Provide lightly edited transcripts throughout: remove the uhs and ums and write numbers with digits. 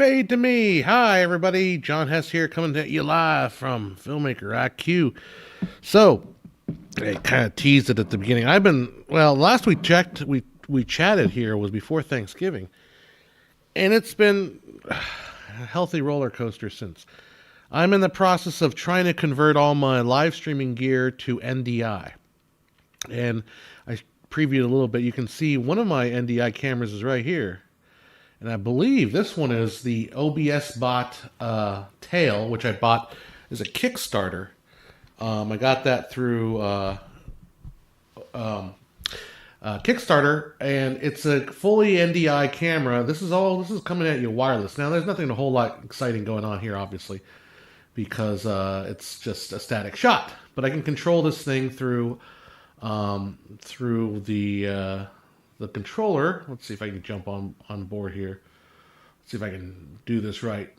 Fade to me. Hi, everybody. John Hess here, coming to you live from Filmmaker IQ. So, I kind of teased it at the beginning. Last we checked, we chatted here was before Thanksgiving, and it's been a healthy roller coaster since. I'm in the process of trying to convert all my live streaming gear to NDI, and I previewed a little bit. You can see one of my NDI cameras is right here. And I believe this one is the OBS bot tail, which I bought as a Kickstarter. I got that through Kickstarter, and it's a fully NDI camera. This is coming at you wireless. Now, there's nothing a whole lot exciting going on here, obviously, because it's just a static shot. But I can control this thing through the controller. Let's see if I can jump on board here. Let's see if I can do this right.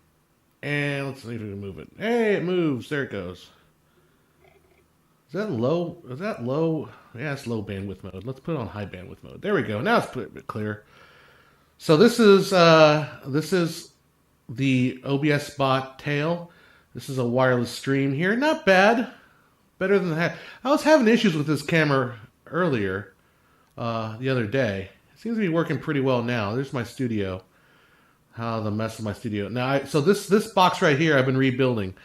And let's see if we can move it. Hey, it moves. There it goes. Is that low? Is that low? Yeah, it's low bandwidth mode. Let's put it on high bandwidth mode. There we go. Now it's a bit clearer. So this is the OBS bot tail. This is a wireless stream here. Not bad. Better than that. I was having issues with this camera earlier. The other day. It seems to be working pretty well now. There's my studio. The mess of my studio. Now, so this box right here, I've been rebuilding.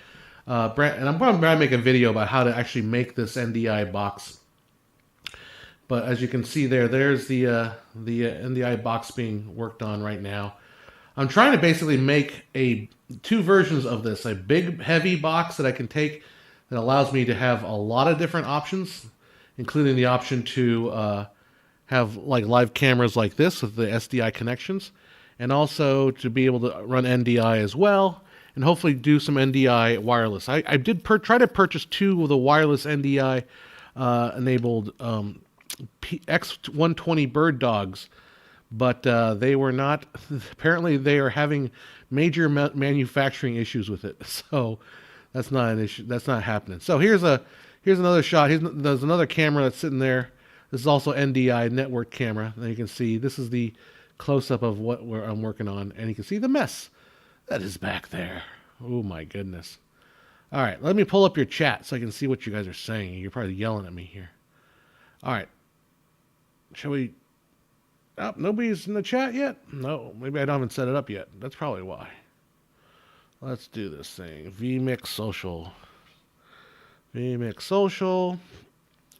And I'm probably going to make a video about how to actually make this NDI box. But as you can see there's the NDI box being worked on right now. I'm trying to basically make two versions of this. A big, heavy box that I can take that allows me to have a lot of different options, including the option to have like live cameras like this with the SDI connections, and also to be able to run NDI as well, and hopefully do some NDI wireless. I did try to purchase two of the wireless NDI enabled X120 bird dogs, but they were not. Apparently, they are having major manufacturing issues with it, so that's not an issue. That's not happening. So here's another shot. There's another camera that's sitting there. This is also NDI network camera. And you can see this is the close-up of what I'm working on. And you can see the mess that is back there. Oh, my goodness. All right, let me pull up your chat so I can see what you guys are saying. You're probably yelling at me here. All right. Shall we... Oh, nobody's in the chat yet? No, maybe I haven't set it up yet. That's probably why. Let's do this thing. vMix Social. vMix Social.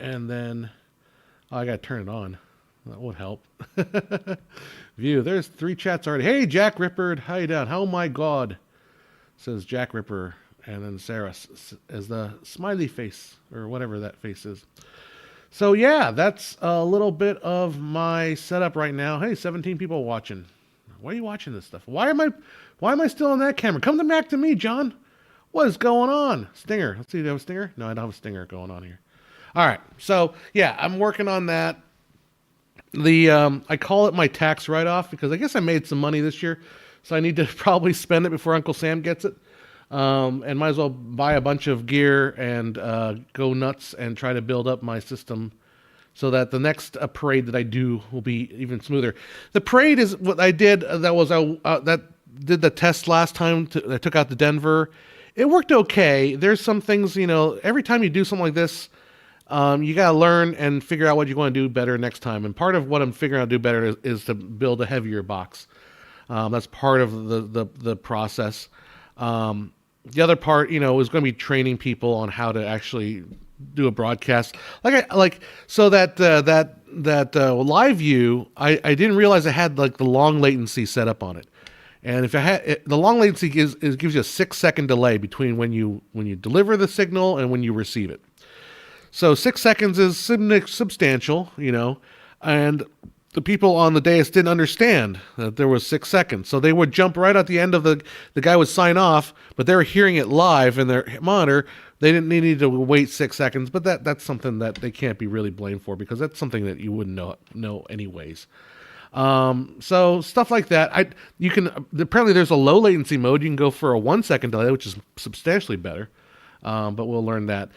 And then... Oh, I got to turn it on. That would help. View. There's 3 chats already. Hey, Jack Ripper. How you doing? Oh, my God. Says Jack Ripper. And then Sarah as the smiley face or whatever that face is. So, yeah, that's a little bit of my setup right now. Hey, 17 people watching. Why are you watching this stuff? Why am I still on that camera? Come back to me, John. What is going on? Stinger. Let's see. Do you have a stinger? No, I don't have a stinger going on here. All right, so yeah, I'm working on that. I call it my tax write-off because I guess I made some money this year, so I need to probably spend it before Uncle Sam gets it, and might as well buy a bunch of gear and go nuts and try to build up my system so that the next parade that I do will be even smoother. The parade is what I did. That did the test last time. I took out the Denver. It worked okay. There's some things, every time you do something like this. You got to learn and figure out what you want to do better next time. And part of what I'm figuring out to do better is to build a heavier box. That's part of the process. The other part, is going to be training people on how to actually do a broadcast. So that live view, I didn't realize I had like the long latency set up on it. And if I had the long latency gives you a 6-second delay between when you deliver the signal and when you receive it. So 6 seconds is substantial, and the people on the dais didn't understand that there was 6 seconds. So they would jump right at the end of the guy would sign off, but they were hearing it live in their monitor. They needed to wait 6 seconds, but that's something that they can't be really blamed for because that's something that you wouldn't know anyways. So stuff like that. Apparently there's a low latency mode. You can go for a 1 second delay, which is substantially better. But we'll learn that.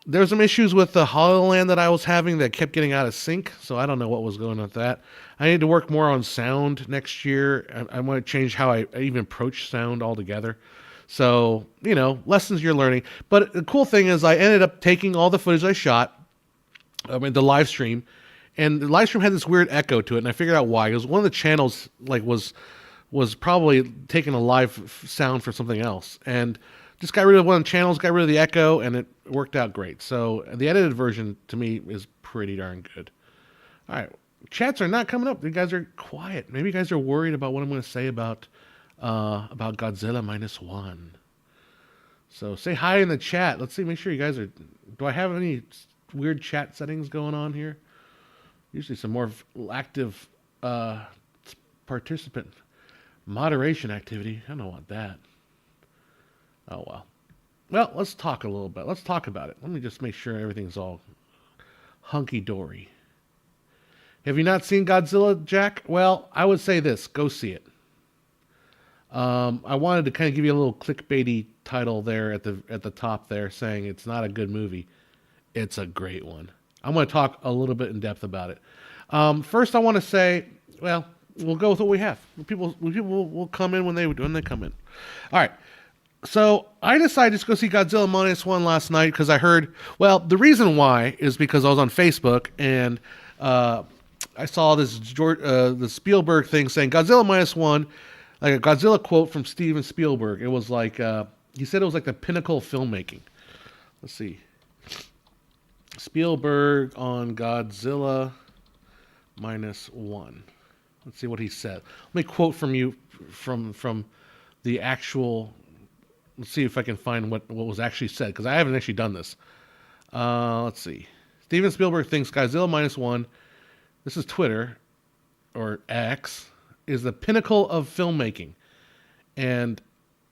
There was some issues with the HoloLand that I was having that kept getting out of sync, so I don't know what was going on with that. I need to work more on sound next year. I want to change how I even approach sound altogether. So, lessons you're learning. But the cool thing is I ended up taking all the footage I shot, the live stream, and the live stream had this weird echo to it, and I figured out why. Because one of the channels was probably taking a live sound for something else, and just got rid of one of the channels, got rid of the echo, and it worked out great. So the edited version to me is pretty darn good. All right, chats are not coming up. You guys are quiet. Maybe you guys are worried about what I'm going to say about Godzilla Minus One. So say hi in the chat. Let's see. Make sure you guys are. Do I have any weird chat settings going on here? Usually some more active participant moderation activity. I don't want that. Oh, well. Well, let's talk a little bit. Let's talk about it. Let me just make sure everything's all hunky-dory. Have you not seen Godzilla, Jack? Well, I would say this. Go see it. I wanted to kind of give you a little clickbaity title there at the top there saying it's not a good movie. It's a great one. I'm going to talk a little bit in depth about it. First, I want to say, well, we'll go with what we have. People will come in when they come in. All right. So I decided to go see Godzilla Minus One last night because I heard. Well, the reason why is because I was on Facebook and I saw this the Spielberg thing saying Godzilla Minus One, like a Godzilla quote from Steven Spielberg. It was like he said it was like the pinnacle of filmmaking. Let's see, Spielberg on Godzilla Minus One. Let's see what he said. Let me quote from you from the actual. Let's see if I can find what was actually said, because I haven't actually done this. Let's see. Steven Spielberg thinks Godzilla Minus One, this is Twitter, or X, is the pinnacle of filmmaking. And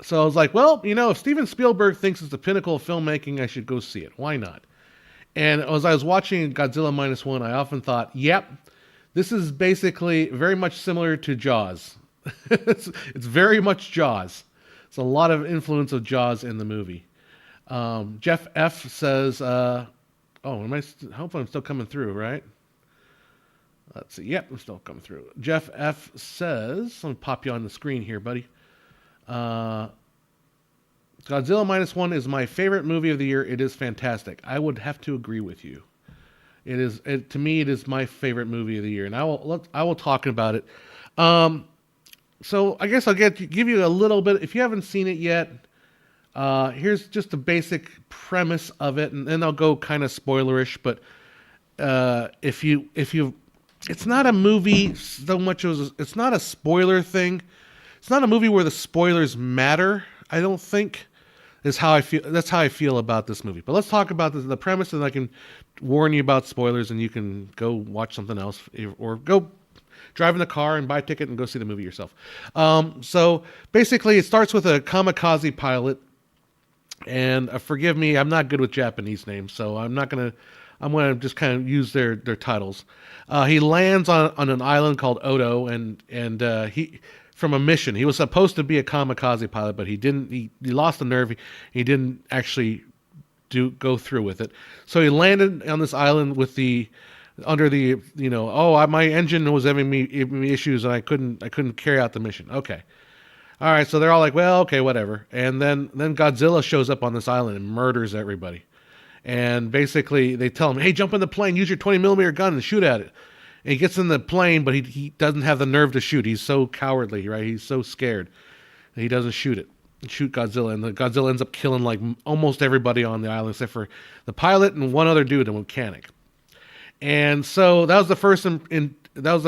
so I was like, well, if Steven Spielberg thinks it's the pinnacle of filmmaking, I should go see it. Why not? And as I was watching Godzilla Minus One, I often thought, yep, this is basically very much similar to Jaws. It's very much Jaws. It's a lot of influence of Jaws in the movie. Jeff F. says, hopefully I'm still coming through, right? Let's see. Yep, I'm still coming through. Jeff F. says, let me pop you on the screen here, buddy. Godzilla Minus One is my favorite movie of the year. It is fantastic. I would have to agree with you. To me, it is my favorite movie of the year, and I will talk about it. So I guess I'll give you a little bit. If you haven't seen it yet, here's just the basic premise of it, and then I'll go kind of spoilerish. But if you, it's not a movie so much as it's not a spoiler thing. It's not a movie where the spoilers matter. I don't think is how I feel. That's how I feel about this movie. But let's talk about the premise, and I can warn you about spoilers, and you can go watch something else or go drive in the car and buy a ticket and go see the movie yourself. So basically, it starts with a kamikaze pilot. And forgive me, I'm not good with Japanese names, so I'm going to just kind of use their titles. He lands on an island called Odo, and he from a mission. He was supposed to be a kamikaze pilot, but he didn't. He lost the nerve. He didn't actually go through with it. So he landed on this island with my engine was having me issues and I couldn't carry out the mission. Okay. All right, so they're all like, well, okay, whatever. And then Godzilla shows up on this island and murders everybody. And basically they tell him, hey, jump in the plane, use your 20mm gun and shoot at it. And he gets in the plane, but he doesn't have the nerve to shoot. He's so cowardly, right? He's so scared that he doesn't shoot Godzilla. And the Godzilla ends up killing like almost everybody on the island except for the pilot and one other dude, a mechanic. And so that was the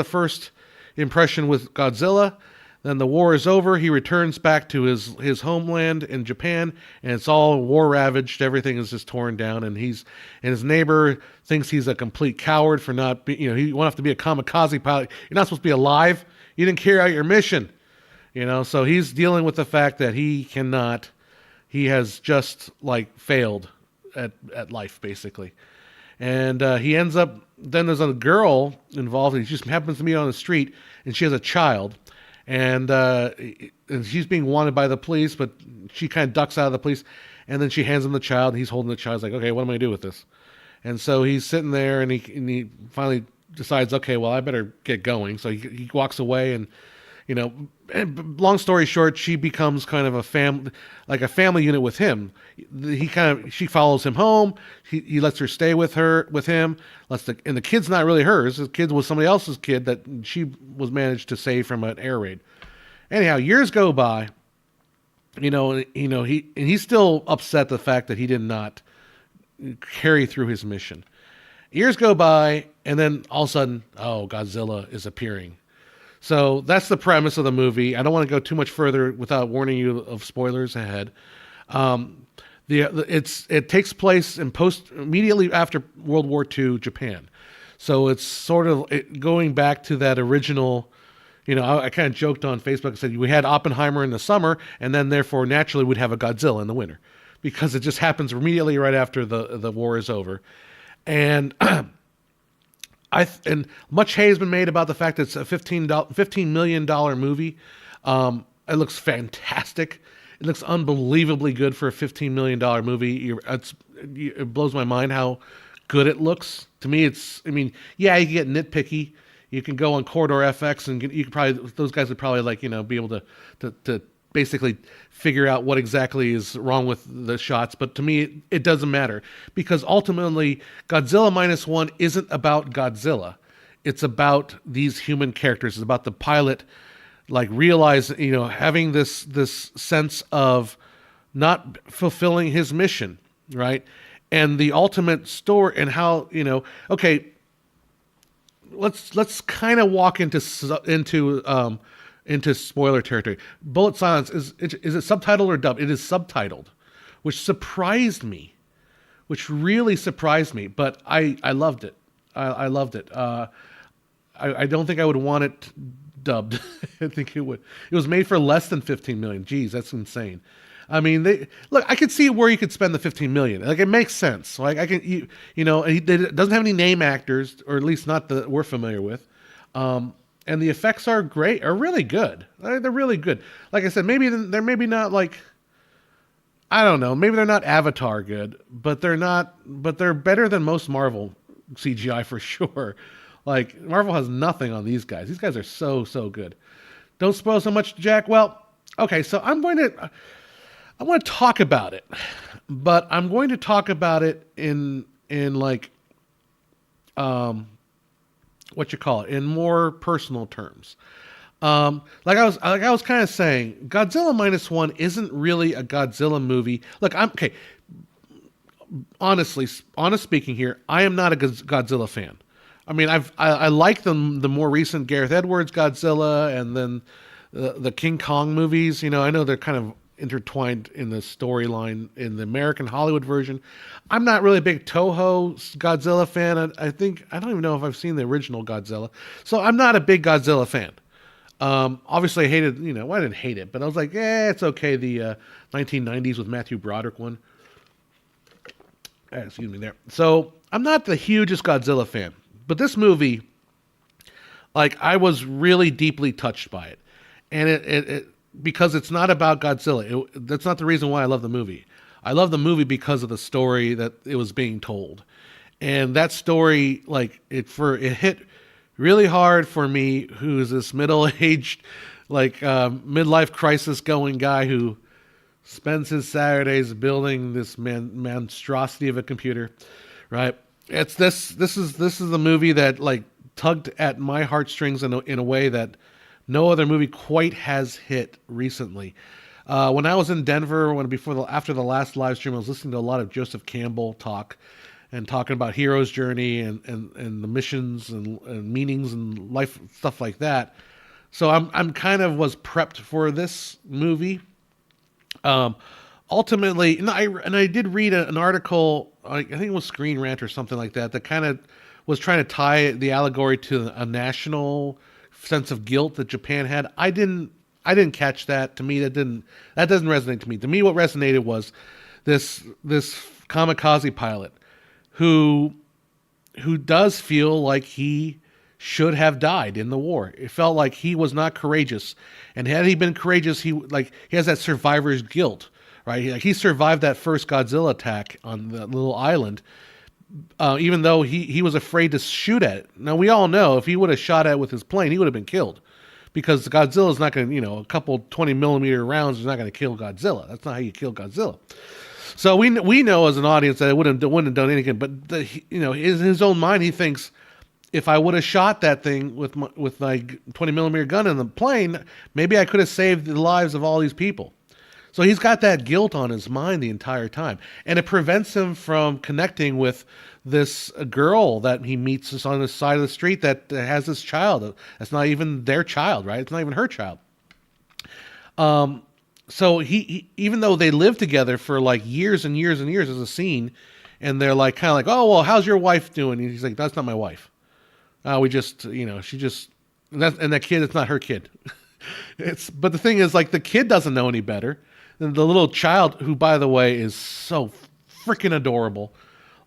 first impression with Godzilla. Then the war is over. He returns back to his homeland in Japan, and it's all war ravaged. Everything is just torn down, and his neighbor thinks he's a complete coward for not being. He won't have to be a kamikaze pilot. You're not supposed to be alive. You didn't carry out your mission. So he's dealing with the fact that he cannot. He has just like failed at life, basically. And he ends up, then there's a girl involved, and she just happens to meet on the street, and she has a child. And she's being wanted by the police, but she kind of ducks out of the police. And then she hands him the child. And he's holding the child. He's like, okay, what am I going to do with this? And so he's sitting there, and he finally decides, okay, well, I better get going. So he walks away, and you know, and long story short, she becomes kind of a family unit with him. She follows him home. He lets her stay with him. And the kid's not really hers. The kid was somebody else's kid that she was managed to save from an air raid. Anyhow, years go by. He's still upset the fact that he did not carry through his mission. Years go by, and then all of a sudden, Godzilla is appearing. So that's the premise of the movie. I don't want to go too much further without warning you of spoilers ahead. It takes place immediately after World War II Japan. So it's sort of going back to that original. I kind of joked on Facebook and said we had Oppenheimer in the summer, and then therefore naturally we'd have a Godzilla in the winter, because it just happens immediately right after the war is over. And and much hay has been made about the fact that it's a $15 million movie. It looks fantastic. It looks unbelievably good for a $15 million movie. It blows my mind how good it looks. To me, you can get nitpicky. You can go on Corridor FX, and those guys would probably be able to basically figure out what exactly is wrong with the shots. But to me, it doesn't matter, because ultimately Godzilla Minus One isn't about Godzilla. It's about these human characters. It's about the pilot, having this sense of not fulfilling his mission, right? And the ultimate story, and how, okay, let's kind of walk into spoiler territory. Bullet Silence, is it subtitled or dubbed? It is subtitled, which really surprised me. But I loved it. I loved it. I don't think I would want it dubbed. I think it would. It was made for less than 15 million. Jeez, that's insane. I mean, I could see where you could spend the 15 million. It makes sense. It doesn't have any name actors, or at least not that we're familiar with. And the effects are really good. They're really good. Like I said, maybe they're not I don't know. Maybe they're not Avatar good, but they're better than most Marvel CGI for sure. Marvel has nothing on these guys. These guys are so good. Don't spoil so much, Jack. Well, okay, so I want to talk about it, but I'm going to talk about it in in more personal terms. Like I was kind of saying, Godzilla Minus One isn't really a Godzilla movie. Look, honest speaking here, I am not a Godzilla fan. I mean, I like the more recent Gareth Edwards Godzilla, and then the King Kong movies. I know they're kind of intertwined in the storyline in the American Hollywood version. I'm not really a big Toho Godzilla fan. I don't even know if I've seen the original Godzilla. So I'm not a big Godzilla fan. Obviously I hated, I didn't hate it, but I was like, it's okay. The 1990s with Matthew Broderick one. Excuse me there. So I'm not the hugest Godzilla fan, but this movie, I was really deeply touched by it. And it because it's not about Godzilla. That's not the reason why I love the movie. I love the movie because of the story that it was being told. And that story, it hit really hard for me, who's this middle-aged, midlife crisis going guy who spends his Saturdays building this monstrosity of a computer, right? It's this is the movie that tugged at my heartstrings in a way that no other movie quite has hit recently. When I was in Denver, after the last live stream, I was listening to a lot of Joseph Campbell talking about hero's journey and the missions and meanings and life, stuff like that. So I'm kind of was prepped for this movie. Ultimately, and I did read an article, I think it was Screen Rant or something like that kind of was trying to tie the allegory to a national sense of guilt that Japan had. I didn't catch that. To me, that doesn't resonate to me. To me, what resonated was this kamikaze pilot who does feel like he should have died in the war. It felt like he was not courageous, and had he been courageous, he has that survivor's guilt, right? He survived that first Godzilla attack on the little island, even though he was afraid to shoot at it. Now we all know if he would have shot at it with his plane, he would have been killed, because Godzilla's not going to, a couple 20 millimeter rounds is not going to kill Godzilla. That's not how you kill Godzilla. So we know as an audience that it wouldn't have done anything. But in his own mind, he thinks, if I would have shot that thing with my 20 millimeter gun in the plane, maybe I could have saved the lives of all these people. So he's got that guilt on his mind the entire time, and it prevents him from connecting with this girl that he meets on the side of the street that has this child. That's not even their child, right? It's not even her child. So he even though they lived together for like years and years and years as a scene, and they're like kind of like, oh well, how's your wife doing? And he's like, that's not my wife. We just, she just, and that kid, it's not her kid. But the thing is, like, the kid doesn't know any better. And the little child, who, by the way, is so freaking adorable.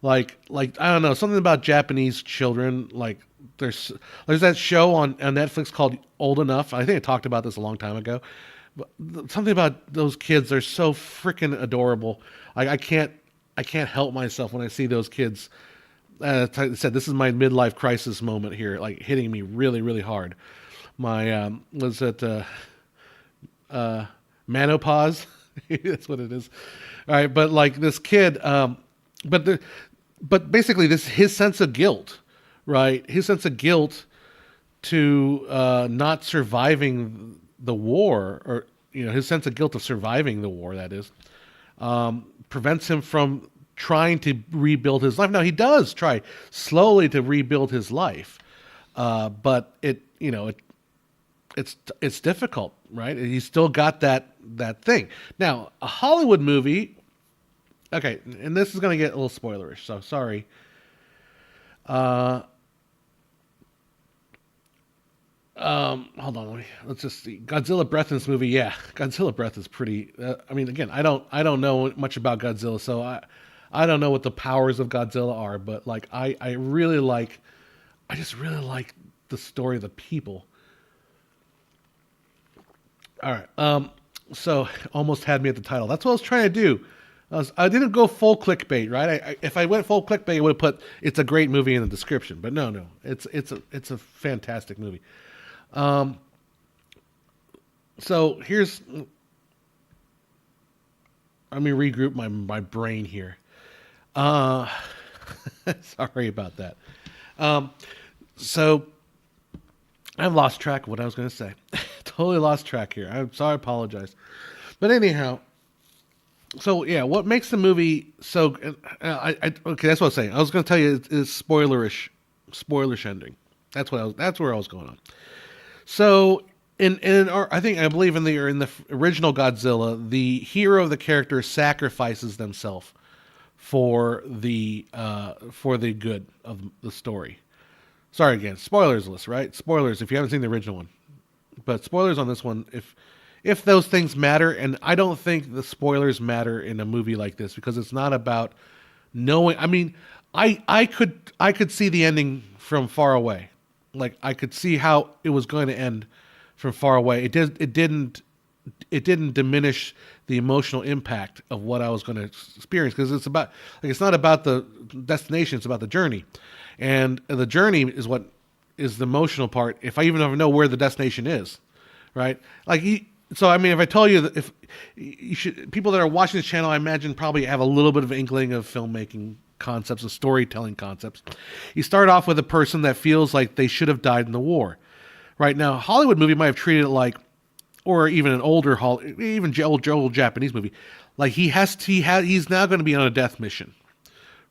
Like, I don't know, something about Japanese children. Like, there's that show on Netflix called Old Enough. I think I talked about this a long time ago. But something about those kids, they're so freaking adorable. I can't help myself when I see those kids. As I said, this is my midlife crisis moment here, like hitting me really, really hard. My menopause? That's what it is. All right, but like this kid, but basically his sense of guilt, right? His sense of guilt to not surviving the war, or his sense of guilt of surviving the war, that is, prevents him from trying to rebuild his life. Now he does try slowly to rebuild his life, but it's difficult, right? He's still got that thing. Now a Hollywood movie, okay, and this is going to get a little spoilerish, so sorry. Hold on, let's just see. Godzilla Breath in this movie, yeah, Godzilla Breath is pretty. I mean, again, I don't know much about Godzilla, so I don't know what the powers of Godzilla are, but like I just really like the story of the people. All right, so almost had me at the title. That's what I was trying to do. I didn't go full clickbait, right? If I went full clickbait, I would have put "it's a great movie" in the description. But no, it's a fantastic movie. So here's, let me regroup my brain here. Sorry about that. So I've lost track of what I was going to say. Totally lost track here. I'm sorry. I apologize. But anyhow, so yeah, what makes the movie so? Okay, that's what I was saying. I was going to tell you it's spoilerish ending. That's where I was going on. So I believe in the original Godzilla, the hero of the character sacrifices themselves for the good of the story. Sorry again, spoilers list, right? Spoilers if you haven't seen the original one, but spoilers on this one if those things matter, and I don't think the spoilers matter in a movie like this because it's not about knowing. I mean, I could see the ending from far away, like I could see how it was going to end from far away. It didn't diminish the emotional impact of what I was going to experience, because it's not about the destination, it's about the journey, and the journey is what is the emotional part. If I even ever know where the destination is, right? So I mean, if I tell you that, if you should, people that are watching this channel, I imagine probably have a little bit of inkling of filmmaking concepts, of storytelling concepts. You start off with a person that feels like they should have died in the war. Right now, a Hollywood movie might have treated it like, or even an older old Japanese movie, like he's now going to be on a death mission,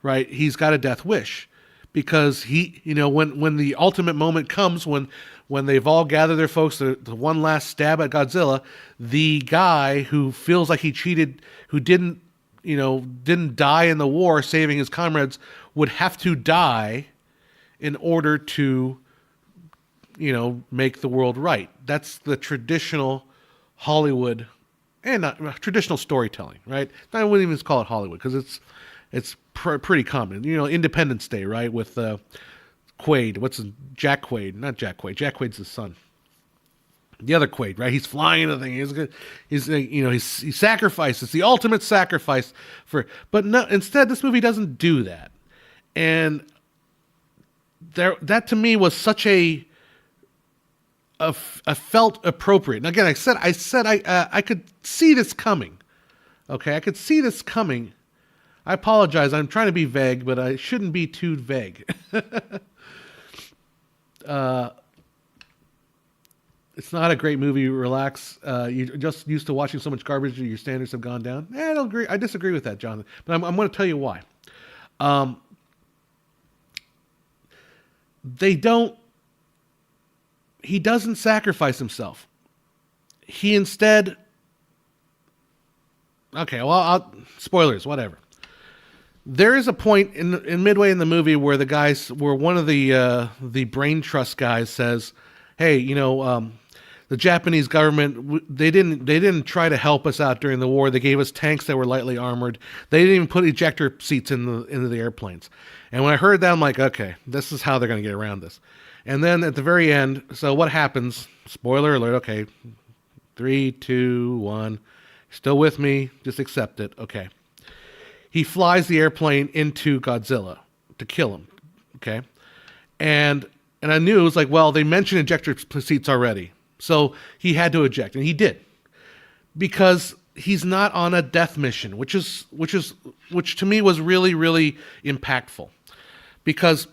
right? He's got a death wish, because when the ultimate moment comes, when they've all gathered their folks, the one last stab at Godzilla, the guy who feels like he cheated, who didn't die in the war saving his comrades, would have to die in order to make the world right. That's the traditional Hollywood, and not traditional storytelling, right? I wouldn't even call it Hollywood, because it's pretty common. Independence Day, right? With Quaid. Jack Quaid. Not Jack Quaid. Jack Quaid's his son. The other Quaid, right? He's flying the thing. He's good. He sacrifices the ultimate sacrifice for. But no, instead, this movie doesn't do that. And that to me was such a felt appropriate. And again, I could see this coming. Okay, I could see this coming. I apologize. I'm trying to be vague, but I shouldn't be too vague. It's not a great movie. Relax. You're just used to watching so much garbage, your standards have gone down. I don't agree. I disagree with that, Jonathan. But I'm going to tell you why. He doesn't sacrifice himself. He instead. Okay, well, spoilers, whatever. There is a point in midway in the movie where one of the brain trust guys says, "Hey, the Japanese government, they didn't try to help us out during the war. They gave us tanks that were lightly armored. They didn't even put ejector seats into the airplanes." And when I heard that, I'm like, okay, this is how they're going to get around this. And then at the very end, so what happens? Spoiler alert. Okay, 3, 2, 1. Still with me? Just accept it. Okay. He flies the airplane into Godzilla to kill him. Okay. And I knew it was like, well, they mentioned ejector seats already. So he had to eject, and he did. Because he's not on a death mission, which to me was really, really impactful. Because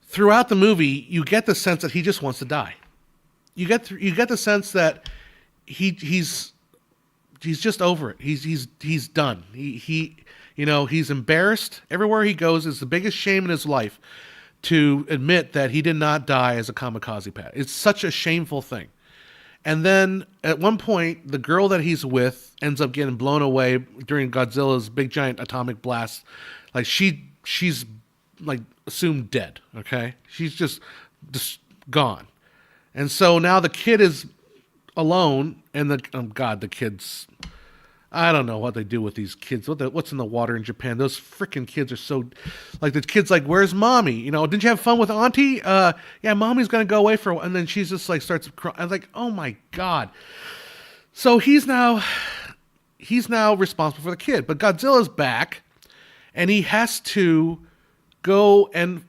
throughout the movie, you get the sense that he just wants to die. You get the sense that he's just over it. He's done. He's embarrassed everywhere he goes. It's the biggest shame in his life to admit that he did not die as a kamikaze pilot. It's such a shameful thing. And then at one point, the girl that he's with ends up getting blown away during Godzilla's big giant atomic blast. Like she's like assumed dead. Okay, she's just gone. And so now the kid is alone, and the kids. I don't know what they do with these kids. What's in the water in Japan? Those freaking kids are so, like the kid's like, "Where's mommy? Didn't you have fun with auntie? Yeah, mommy's gonna go away for a while." And then she's just like starts crying. I was like, oh my god. So he's now responsible for the kid, but Godzilla's back, and he has to go and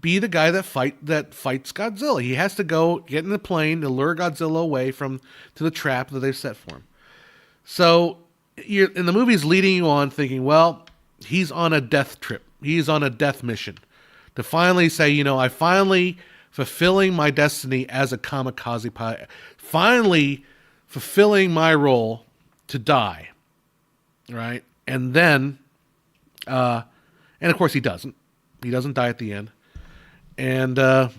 be the guy that fights Godzilla. He has to go get in the plane to lure Godzilla away to the trap that they've set for him. So in the movie's leading you on thinking, well, he's on a death trip. He's on a death mission to finally say, I finally fulfilling my destiny as a kamikaze pilot, finally fulfilling my role to die. Right. And then, and of course he doesn't. He doesn't die at the end. And then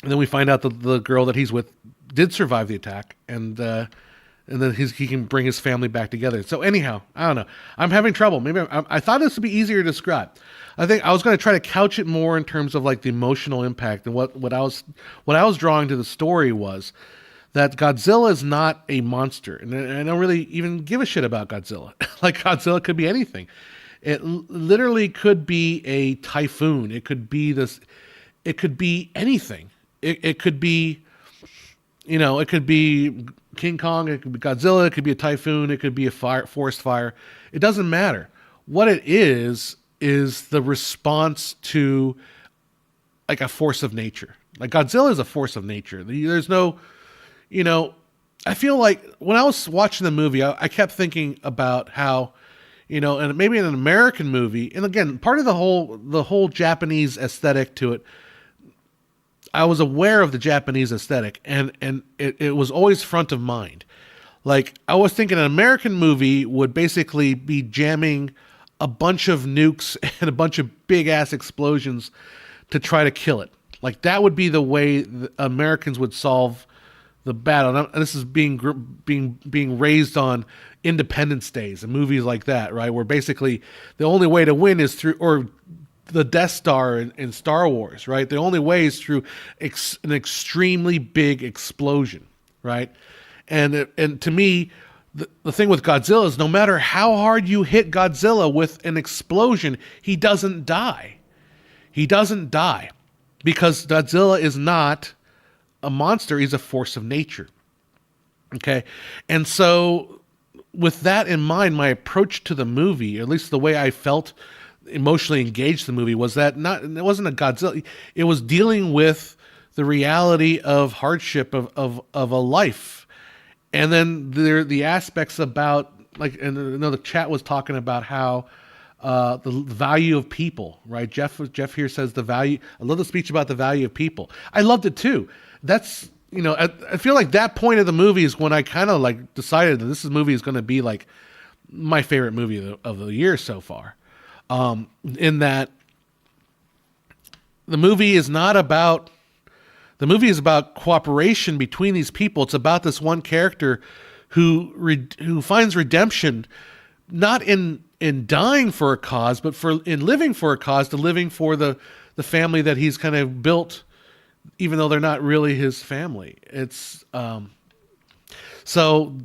we find out that the girl that he's with did survive the attack. And then he can bring his family back together. So anyhow, I don't know. I'm having trouble. Maybe I thought this would be easier to describe. I think I was going to try to couch it more in terms of like the emotional impact. And what I was drawing to the story was that Godzilla is not a monster. And I don't really even give a shit about Godzilla. Like Godzilla could be anything. It literally could be a typhoon. It could be this. It could be anything. It could be, it could be King Kong. It could be Godzilla. It could be a typhoon. It could be a forest fire. It doesn't matter. What it is the response to like a force of nature. Like Godzilla is a force of nature. There's no, I feel like when I was watching the movie, I kept thinking about how, and maybe in an American movie, and again, part of the whole Japanese aesthetic to it, I was aware of the Japanese aesthetic, and it was always front of mind. Like, I was thinking an American movie would basically be jamming a bunch of nukes and a bunch of big-ass explosions to try to kill it. Like, that would be the way the Americans would solve the battle. And this is being raised on Independence Days and movies like that, right? Where basically the only way to win is through, or the Death Star in Star Wars, right? The only way is through an extremely big explosion, right? And to me, the thing with Godzilla is no matter how hard you hit Godzilla with an explosion, he doesn't die. He doesn't die. because Godzilla is not a monster; he's a force of nature. Okay, and so with that in mind, my approach to the movie, at least the way I felt emotionally engaged in the movie, was that not it wasn't a Godzilla. It was dealing with the reality of hardship of a life, and then there the aspects about like, and I know the chat was talking about how the value of people, right? Jeff here says the value. I love the speech about the value of people. I loved it too. That's I feel like that point of the movie is when I kind of like decided that movie is going to be like my favorite movie of the year so far. In that the movie is not about the movie is about cooperation between these people. It's about this one character who finds redemption not in dying for a cause, but in living for a cause, to living for the family that he's kind of built, even though they're not really his family. It's so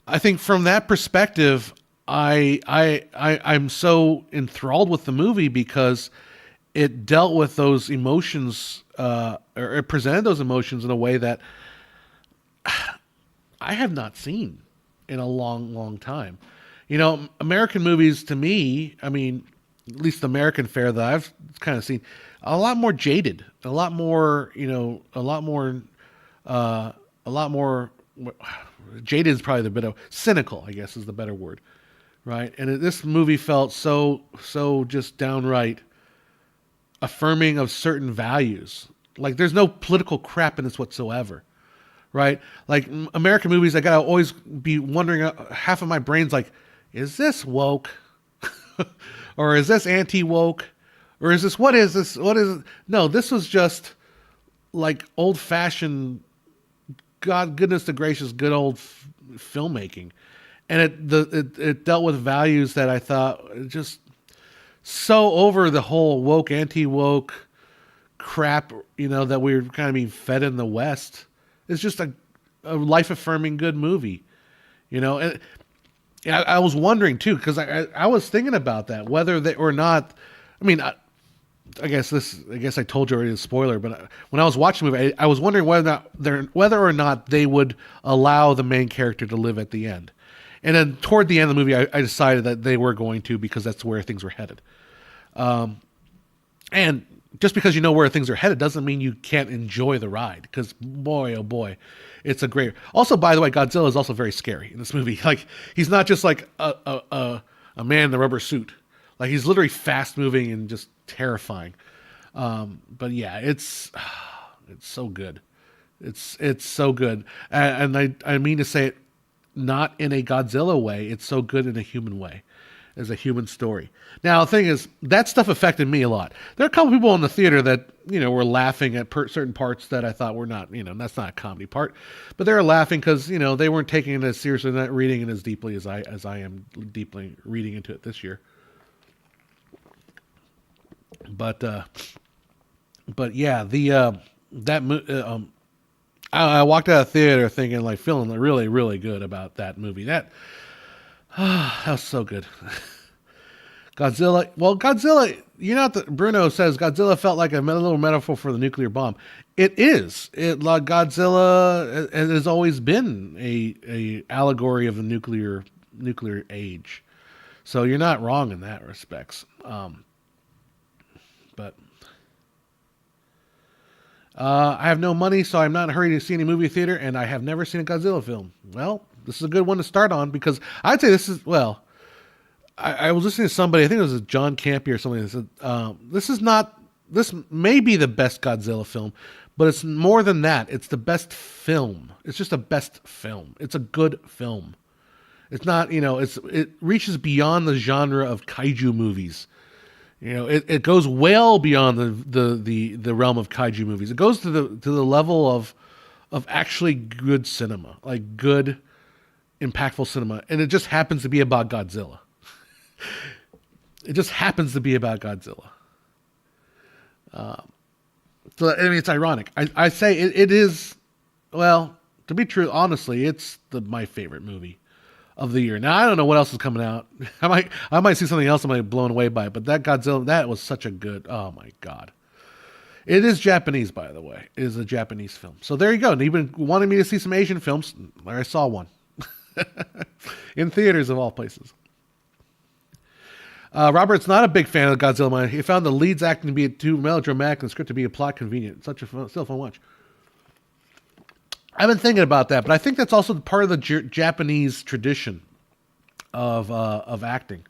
I think from that perspective, I'm so enthralled with the movie because it dealt with those emotions, or it presented those emotions in a way that I have not seen in a long, long time. American movies to me, I mean, at least the American fare that I've kind of seen, a lot more jaded, a lot more, a lot more jaded is probably the bit of cynical, I guess is the better word, right? And this movie felt so just downright affirming of certain values. Like there's no political crap in this whatsoever, right? Like American movies, I gotta always be wondering, half of my brain's like, is this woke? Or is this anti-woke? Or is this, what is this? What is it? No, this was just like old-fashioned, goodness to gracious, good old filmmaking. And it dealt with values that I thought just so over the whole woke, anti-woke crap, that we were kind of being fed in the West. It's just a life-affirming good movie, And I was wondering too, because I was thinking about that, whether they or not. I mean, I guess I told you already a spoiler, but when I was watching the movie, I was wondering whether or not they would allow the main character to live at the end. And then toward the end of the movie, I decided that they were going to, because that's where things were headed. And just because you know where things are headed doesn't mean you can't enjoy the ride, because boy, oh boy, it's a great. Also, by the way, Godzilla is also very scary in this movie. Like he's not just like a man in a rubber suit. Like he's literally fast moving and just terrifying. But yeah, it's so good. It's so good, and I mean to say it not in a Godzilla way. It's so good in a human way, as a human story. Now the thing is, that stuff affected me a lot. There are a couple people in the theater that were laughing at certain parts that I thought were not, that's not a comedy part, but they were laughing because they weren't taking it as seriously, not reading it as deeply as I am deeply reading into it this year. But yeah, I walked out of the theater thinking, like, feeling really, really good about that movie. That was so good. Godzilla, Bruno says Godzilla felt like a little metaphor for the nuclear bomb. It is. Godzilla has always been a allegory of the nuclear age. So you're not wrong in that respects. But I have no money, so I'm not in a hurry to see any movie theater, and I have never seen a Godzilla film. Well, this is a good one to start on, because I'd say this is, well, I was listening to somebody, I think it was John Campy or something, that said, this may be the best Godzilla film, but it's more than that. It's the best film. It's just a best film. It's a good film. It's not, it reaches beyond the genre of kaiju movies. It goes well beyond the realm of kaiju movies. It goes to the level of actually good cinema, like good, impactful cinema, and it just happens to be about Godzilla. It just happens to be about Godzilla. So I mean, it's ironic. I say it is. Well, to be true, honestly, it's my favorite movie of the year. Now I don't know what else is coming out. I might see something else I might be blown away by it, but that Godzilla, that was such a good. Oh my god! It is Japanese, by the way. It is a Japanese film. So there you go. And you've been wanting me to see some Asian films. I saw one in theaters of all places. Robert's not a big fan of Godzilla Minus. He found the leads acting to be too melodramatic and the script to be a plot convenient. Such a still fun watch. I've been thinking about that, but I think that's also part of the Japanese tradition of acting.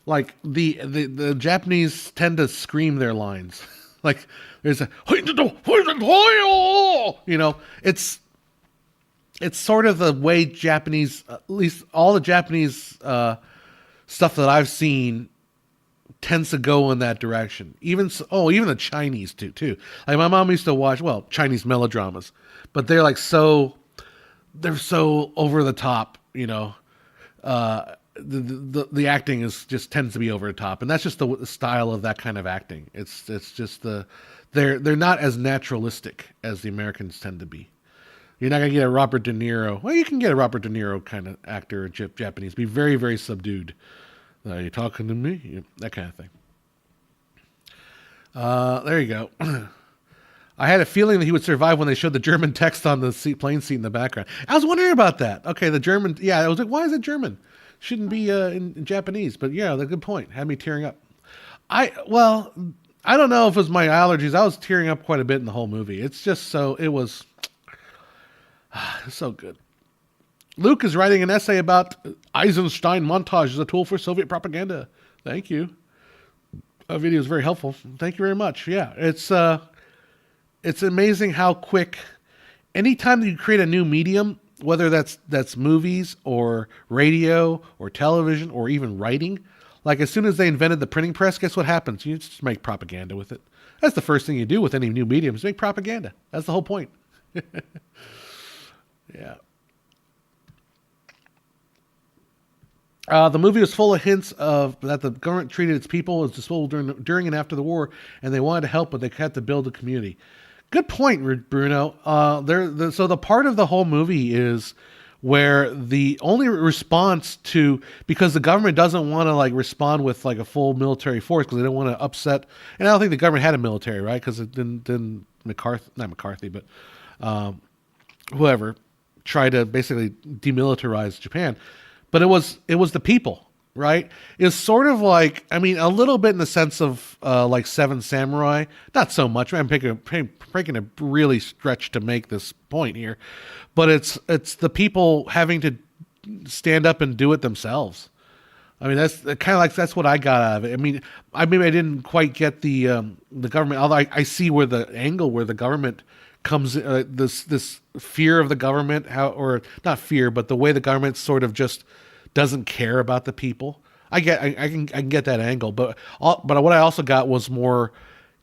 Like the Japanese tend to scream their lines. Like there's a it's sort of the way Japanese, at least all the Japanese stuff that I've seen tends to go in that direction. Even the Chinese too. Like my mom used to watch Chinese melodramas, but they're so over the top. The acting just tends to be over the top, and that's just the style of that kind of acting. It's just they're not as naturalistic as the Americans tend to be. You're not gonna get a Robert De Niro. Well, you can get a Robert De Niro kind of actor, Japanese, be very, very subdued. Are you talking to me? That kind of thing. There you go. I had a feeling that he would survive when they showed the German text on the plane seat in the background. I was wondering about that. Okay, the German. Yeah, I was like, why is it German? Shouldn't be in Japanese. But yeah, that's a good point. Had me tearing up. I don't know if it was my allergies. I was tearing up quite a bit in the whole movie. It's just it was so good. Luke is writing an essay about Eisenstein montage as a tool for Soviet propaganda. Thank you. That video is very helpful. Thank you very much. Yeah, it's amazing how quick, anytime you create a new medium, whether that's movies or radio or television or even writing, like as soon as they invented the printing press, guess what happens? You just make propaganda with it. That's the first thing you do with any new medium is make propaganda. That's the whole point. Yeah. The movie was full of hints of that the government treated its people as disposable during and after the war, and they wanted to help, but they had to build a community. Good point, Bruno. So the part of the whole movie is where the only response to, because the government doesn't want to respond with a full military force because they don't want to upset, and I don't think the government had a military, right? Because it didn't not McCarthy, but whoever tried to basically demilitarize Japan. But it was the people, right? It's sort of a little bit in the sense of Seven Samurai. Not so much. I'm making a really stretch to make this point here, but it's the people having to stand up and do it themselves. I mean, that's kind of that's what I got out of it. I mean, I didn't quite get the government, although I see where the angle where the government comes, this fear of the government, or not fear, but the way the government sort of just doesn't care about the people. I can get that angle, but what I also got was more,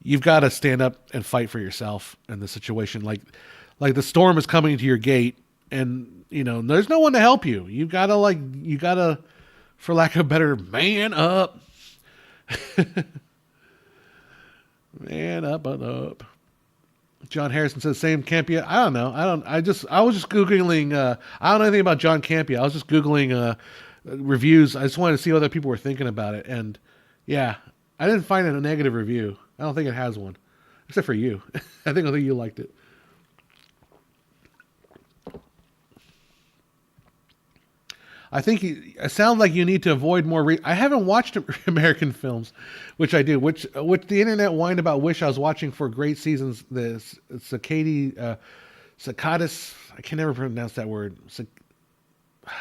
you've got to stand up and fight for yourself in the situation. Like the storm is coming to your gate, and there's no one to help you. You gotta, for lack of a better, man up, man up. John Harrison says same Campia. I don't know. I was just Googling, I don't know anything about John Campia. I was just Googling reviews. I just wanted to see what other people were thinking about it. And yeah, I didn't find a negative review. I don't think it has one. Except for you. I think you liked it. I think it sounds like you need to avoid more. I haven't watched American films, which I do. Which the internet whined about. Wish I was watching for great seasons. The cicadas. I can never pronounce that word.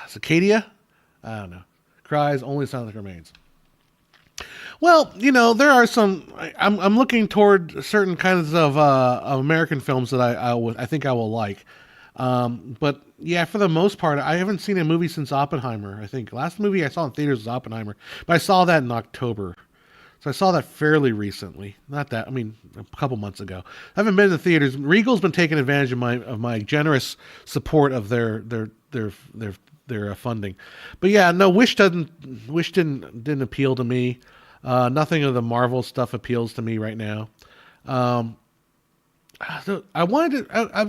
Cicadia. I don't know. Cries. Only sound that remains. Well, there are some. I'm looking toward certain kinds of American films that I think I will like. But yeah, for the most part, I haven't seen a movie since Oppenheimer. I think last movie I saw in theaters was Oppenheimer, but I saw that in October, so I saw that fairly recently. Not that, a couple months ago. I haven't been to the theaters. Regal's been taking advantage of my generous support of their funding, but yeah, no, Wish didn't appeal to me. Nothing of the Marvel stuff appeals to me right now. I'm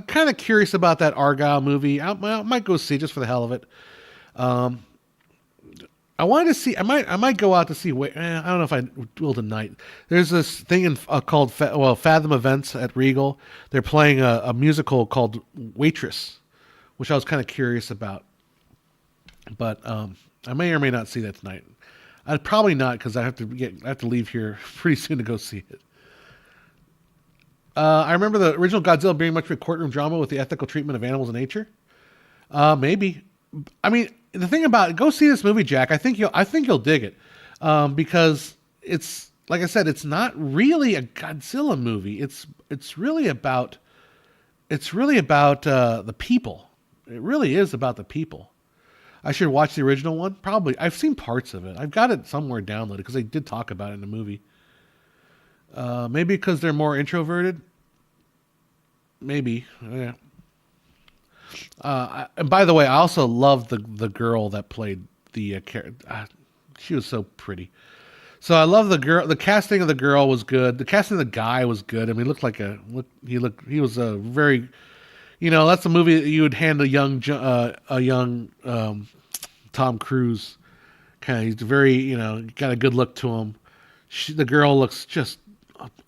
kind of curious about that Argyle movie. I might go see just for the hell of it. I wanted to see. I might go out to see. I don't know if I will tonight. There's this thing called Fathom Events at Regal. They're playing a musical called Waitress, which I was kind of curious about. But I may or may not see that tonight. I'd probably not because I have to leave here pretty soon to go see it. I remember the original Godzilla being much of a courtroom drama with the ethical treatment of animals in nature. Maybe. I mean, the thing about it, go see this movie, Jack. I think you'll dig it because it's like I said, it's not really a Godzilla movie. It's really about the people. It really is about the people. I should watch the original one. Probably. I've seen parts of it. I've got it somewhere downloaded because they did talk about it in the movie. Maybe because they're more introverted. Maybe. Yeah. And by the way, I also loved the girl that played the character. She was so pretty. So I love the girl. The casting of the girl was good. The casting of the guy was good. I mean, he was a very, that's a movie that you would hand a young Tom Cruise. Kind of, he's very, got a good look to him. The girl looks just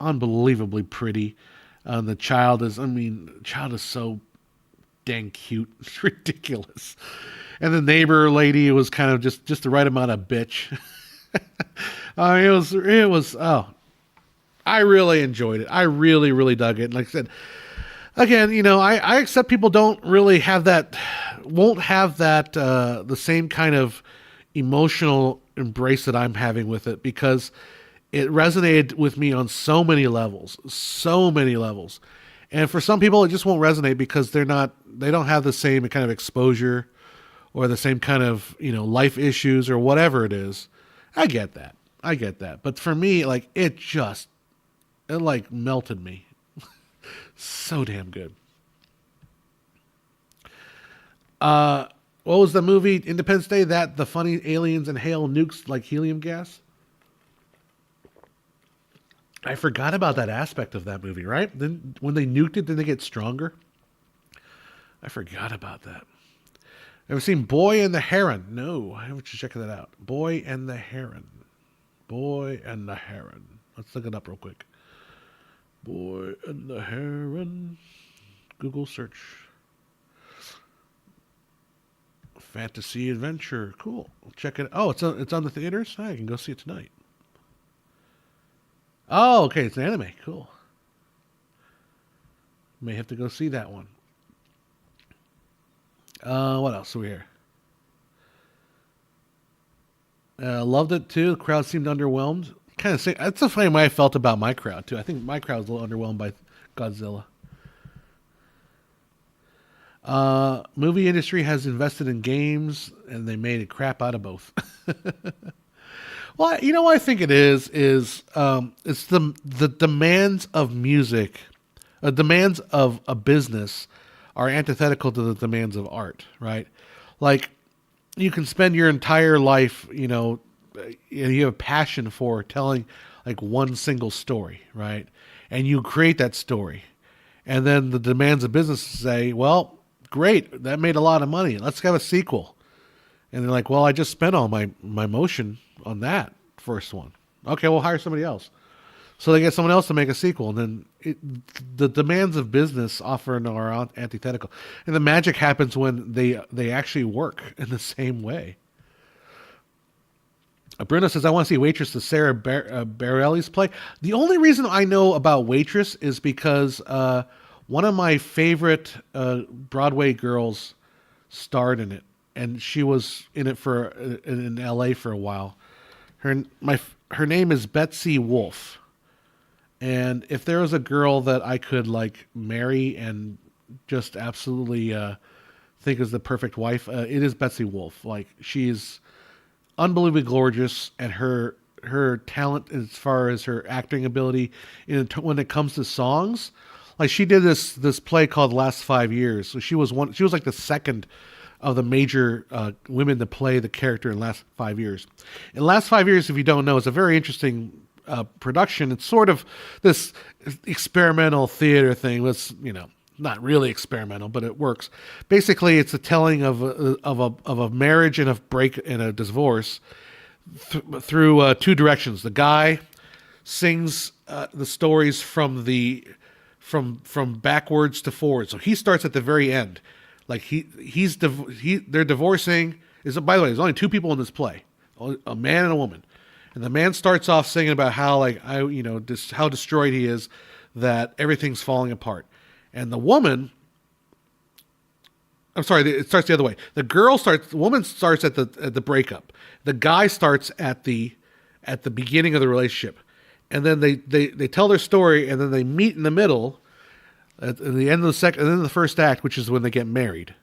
unbelievably pretty. The child is so dang cute. It's ridiculous. And the neighbor lady was kind of just the right amount of bitch. I really enjoyed it. I really, really dug it. And like I said, again, I accept people don't really won't have that, the same kind of emotional embrace that I'm having with it because it resonated with me on so many levels. And for some people, it just won't resonate because they don't have the same kind of exposure or the same kind of, life issues or whatever it is. I get that. But for me, like, it melted me. So damn good. What was the movie Independence Day that the funny aliens inhale nukes like helium gas? I forgot about that aspect of that movie, right? Then when they nuked it, did they get stronger? I forgot about that. Ever seen Boy and the Heron? No, I have to check that out. Boy and the Heron. Let's look it up real quick. Boy and the Heron. Google search. Fantasy adventure. Cool. Check it. Oh, it's on the theaters. I can go see it tonight. Oh, okay. It's an anime. Cool. May have to go see that one. What else are we here? Loved it too. The crowd seemed underwhelmed. Kind of. That's the same way I felt about my crowd too. I think my crowd was a little underwhelmed by Godzilla. Movie industry has invested in games, and they made a crap out of both. Well, what I think it is it's the demands of music, demands of a business are antithetical to the demands of art, right? Like, you can spend your entire life, and you have a passion for telling like one single story, right? And you create that story. And then the demands of business say, well, great, that made a lot of money. Let's have a sequel. And they're like, well, I just spent all my motion on that first one. Okay, we'll hire somebody else. So they get someone else to make a sequel. And then the demands of business often are antithetical. And the magic happens when they actually work in the same way. Bruno says, I want to see Waitress, the Sarah Bareilles play. The only reason I know about Waitress is because one of my favorite Broadway girls starred in it. And she was in it in L.A. for a while. Her name is Betsy Wolfe. And if there was a girl that I could like marry and just absolutely think is the perfect wife, it is Betsy Wolfe. Like, she's unbelievably gorgeous, and her talent as far as her acting ability when it comes to songs, like she did this play called Last 5 Years. So she was like the second of the major women to play the character in Last 5 Years. In Last 5 Years, if you don't know, it's a very interesting production. It's sort of this experimental theater thing. It's not really experimental, but it works. Basically, it's a telling of a marriage and a break and a divorce through two directions. The guy sings the stories from backwards to forward. So he starts at the very end, like they're divorcing. By the way, there's only two people in this play, a man and a woman, and the man starts off singing about how how destroyed he is, that everything's falling apart, and the woman. I'm sorry, it starts the other way. The woman starts at the breakup. The guy starts at the beginning of the relationship. And then they tell their story, and then they meet in the middle at the end of the second, and then the first act, which is when they get married.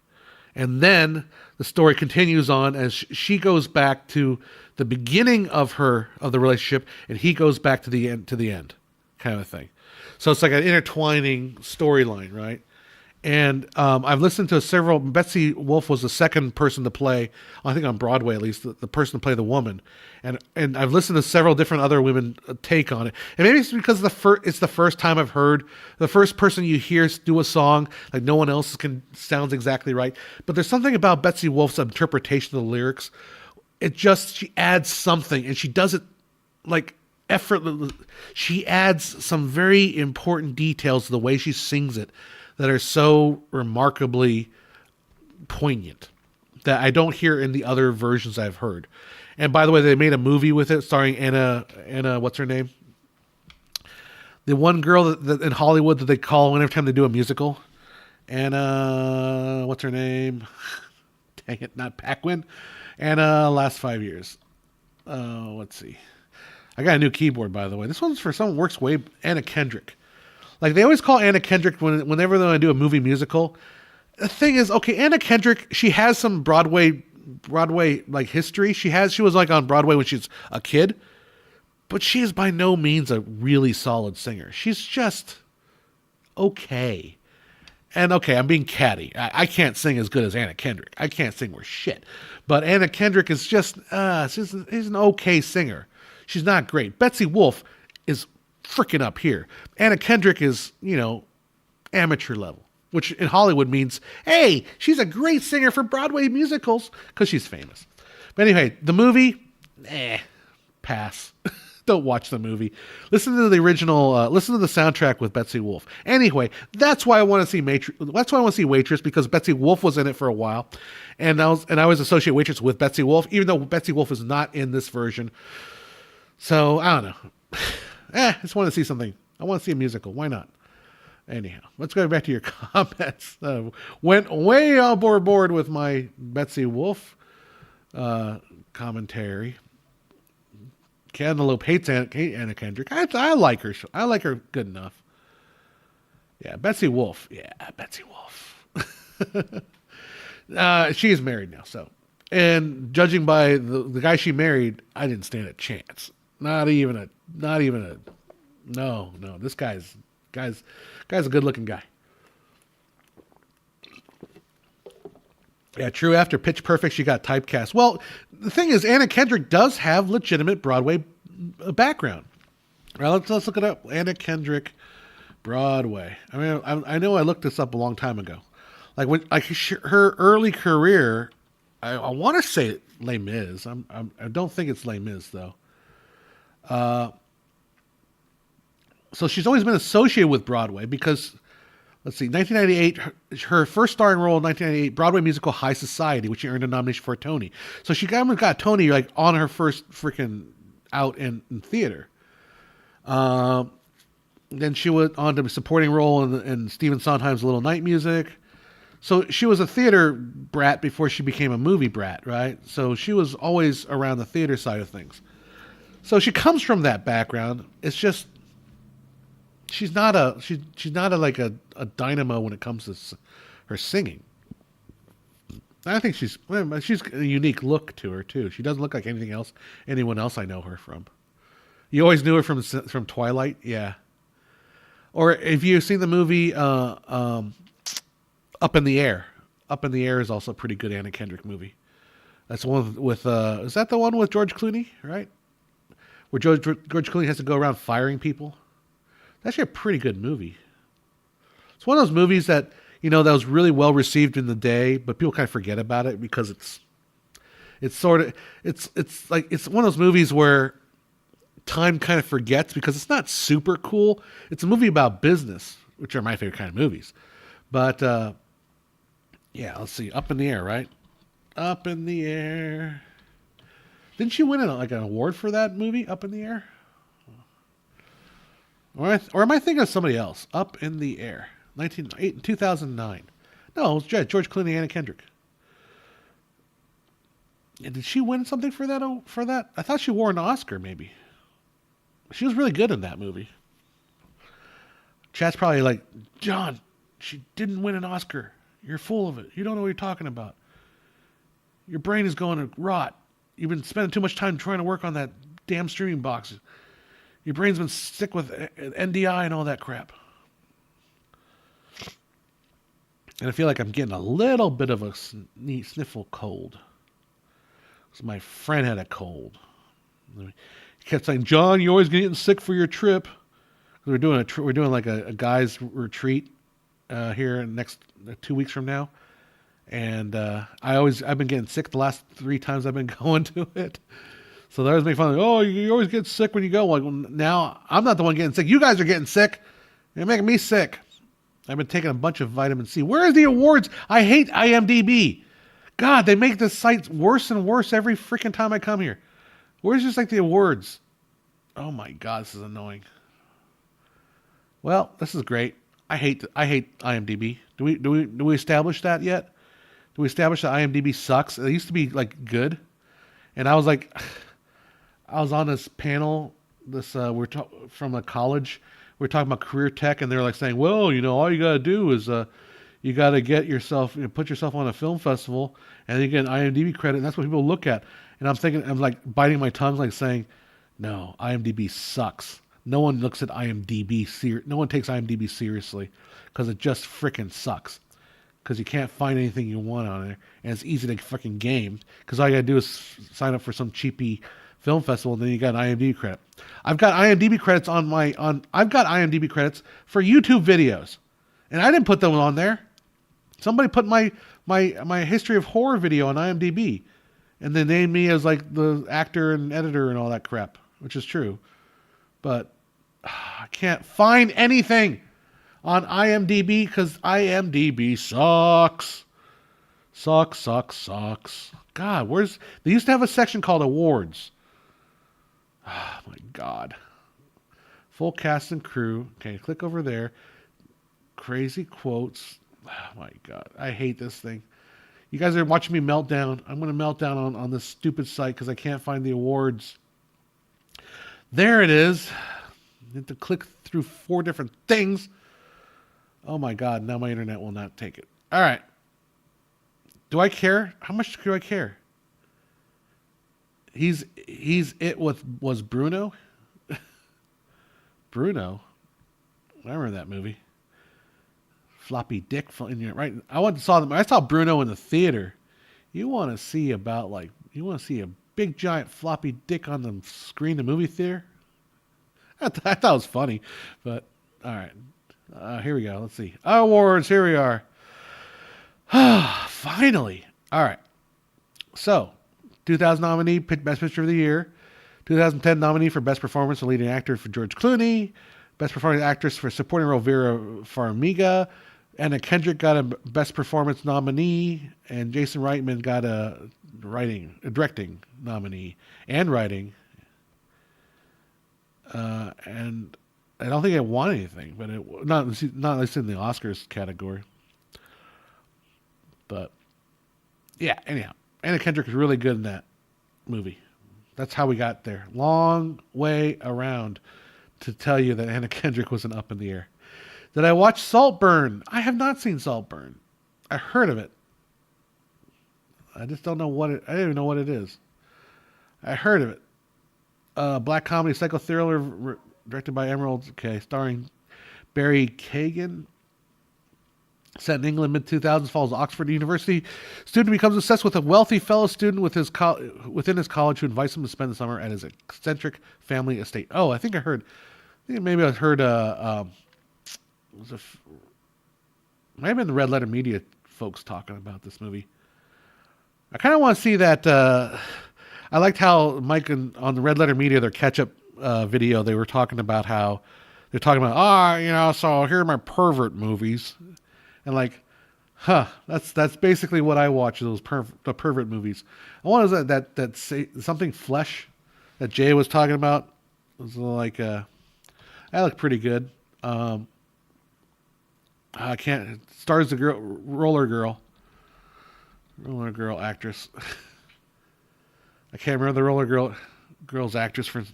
And then the story continues on as she goes back to the beginning of the relationship, and he goes back to the end, kind of thing. So it's like an intertwining storyline, right? And I've listened to several. Betsy Wolfe was the second person to play, I think on Broadway at least, the person to play the woman. And I've listened to several different other women take on it. And maybe it's because it's the first time I've heard, the first person you hear do a song, like no one else sounds exactly right. But there's something about Betsy Wolfe's interpretation of the lyrics. She adds something, and she does it like effortlessly. She adds some very important details to the way she sings it that are so remarkably poignant that I don't hear in the other versions I've heard. And by the way, they made a movie with it starring Anna, what's her name? The one girl that in Hollywood that they call every time they do a musical. Anna, what's her name? Dang it, not Paquin. Anna, last 5 years. Let's see. I got a new keyboard, by the way. This one's for someone who works Anna Kendrick. Like, they always call Anna Kendrick whenever they want to do a movie musical. The thing is, okay, Anna Kendrick, she has some Broadway like history. She was like on Broadway when she's a kid, but she is by no means a really solid singer. She's just okay. And okay, I'm being catty. I can't sing as good as Anna Kendrick. I can't sing worth shit. But Anna Kendrick is just she's an okay singer. She's not great. Betsy Wolfe is freaking up here. Anna Kendrick is, amateur level, which in Hollywood means, hey, she's a great singer for Broadway musicals because she's famous. But anyway, the movie, pass. Don't watch the movie. Listen to the original. Listen to the soundtrack with Betsy Wolfe. Anyway, that's why I want to see That's why I want to see Waitress, because Betsy Wolfe was in it for a while, and I always associate Waitress with Betsy Wolfe, even though Betsy Wolfe is not in this version. So I don't know. I just want to see something. I want to see a musical. Why not? Anyhow, let's go back to your comments. Went way overboard with my Betsy Wolfe commentary. Cantaloupe hates Anna Kendrick. I like her. I like her good enough. Yeah, Betsy Wolfe. Yeah, Betsy Wolfe. She is married now, so. And judging by the guy she married, I didn't stand a chance. Not even a. No. This guy's a good looking guy. Yeah, true. After Pitch Perfect, she got typecast. Well, the thing is, Anna Kendrick does have legitimate Broadway background. All right, let's look it up. Anna Kendrick, Broadway. I mean, I know I looked this up a long time ago. Her early career, I want to say Les Mis. I don't think it's Les Mis though. So she's always been associated with Broadway because, let's see, 1998, her first starring role in 1998, Broadway musical High Society, which she earned a nomination for a Tony. So she got a Tony like on her first freaking out in theater. Then she went on to a supporting role in Stephen Sondheim's Little Night Music. So she was a theater brat before she became a movie brat, right? So she was always around the theater side of things. So she comes from that background. It's just she's not like a dynamo when it comes to her singing. I think she's a unique look to her too. She doesn't look like anyone else I know her from. You always knew her from Twilight, yeah. Or if you've seen the movie Up in the Air. Up in the Air is also a pretty good Anna Kendrick movie. That's the one with is that the one with George Clooney, right? Where George Clooney has to go around firing people. It's actually a pretty good movie. It's It's one of those movies that that was really well received in the day, but people kind of forget about it because it's sort of it's like it's one of those movies where time kind of forgets because it's not super cool. It's a movie about business, which are my favorite kind of movies. But yeah, let's see. Up in the Air, right? Up in the Air. Didn't she win an award for that movie, Up in the Air? Or am I thinking of somebody else? Up in the Air, 2009. No, it was George Clooney and Anna Kendrick. And did she win something for that? I thought she wore an Oscar, maybe. She was really good in that movie. Chat's probably like, John, she didn't win an Oscar. You're full of it. You don't know what you're talking about. Your brain is going to rot. You've been spending too much time trying to work on that damn streaming box. Your brain's been sick with NDI and all that crap. And I feel like I'm getting a little bit of a sniffle cold. Because my friend had a cold. He kept saying, John, you're always getting sick for your trip. We're doing like a guy's retreat here next 2 weeks from now. And I've been getting sick the last 3 times I've been going to it. So they always make fun of me. Oh, you always get sick when you go. Like, well, now I'm not the one getting sick. You guys are getting sick. You're making me sick. I've been taking a bunch of vitamin C. Where are the awards? I hate IMDb. God, they make this site worse and worse every freaking time I come here. Where's just like the awards? Oh my God, this is annoying. Well, this is great. I hate IMDb. Do we establish that yet? Do we establish that IMDb sucks? It used to be like good, and I was on this panel. From a college. We're talking about career tech, and they're like saying, well, all you got to do is you got to get yourself, put yourself on a film festival, and you get an IMDb credit, and that's what people look at. And I'm like biting my tongue, like saying, no, IMDb sucks. No one looks at IMDb no one takes IMDb seriously because it just freaking sucks. Because you can't find anything you want on there, and it's easy to fucking game. Because all you gotta do is sign up for some cheapy film festival, and then you got an IMDb credit. I've got IMDb credits I've got IMDb credits for YouTube videos, and I didn't put them on there. Somebody put my history of horror video on IMDb, and they named me as like the actor and editor and all that crap, which is true, but I can't find anything on IMDb because IMDb sucks. Sucks. God, they used to have a section called awards. Oh my God. Full cast and crew. Okay, click over there. Crazy quotes. Oh my God. I hate this thing. You guys are watching me melt down. I'm going to melt down on this stupid site because I can't find the awards. There it is. You have to click through 4 different things. Oh my God, now my internet will not take it. All right. Do I care? How much do I care? Was Bruno? Bruno? I remember that movie. Floppy dick, right? I saw Bruno in the theater. You want to see a big giant floppy dick on the screen in the movie theater? I thought it was funny, but all right. Here we go. Let's see. Awards. Here we are. Finally. All right. So, 2000 nominee, Best Picture of the Year. 2010 nominee for Best Performance and Leading Actor for George Clooney. Best Performing Actress for Supporting Role Vera Farmiga. Anna Kendrick got a Best Performance nominee. And Jason Reitman got a directing nominee and writing. And I don't think it won anything, but not at least in the Oscars category. But yeah, anyhow, Anna Kendrick is really good in that movie. That's how we got there. Long way around to tell you that Anna Kendrick was an Up in the Air. Did I watch Saltburn? I have not seen Saltburn. I heard of it. I just don't know I don't even know what it is. I heard of it. Black comedy psycho thriller directed by Emerald, starring Barry Kagan. Set in England, mid-2000s, follows Oxford University. Student becomes obsessed with a wealthy fellow student within his college who invites him to spend the summer at his eccentric family estate. Oh, maybe I heard Might have been the Red Letter Media folks talking about this movie. I kind of want to see that. I liked how Mike on the Red Letter Media, their catch-up video, they were talking about how they're talking about, so here are my pervert movies, and like, that's basically what I watch, those the pervert movies. I want is that say something flesh that Jay was talking about. It was like, that looked pretty good. I can't. It stars the roller girl actress. I can't remember the girl's actress for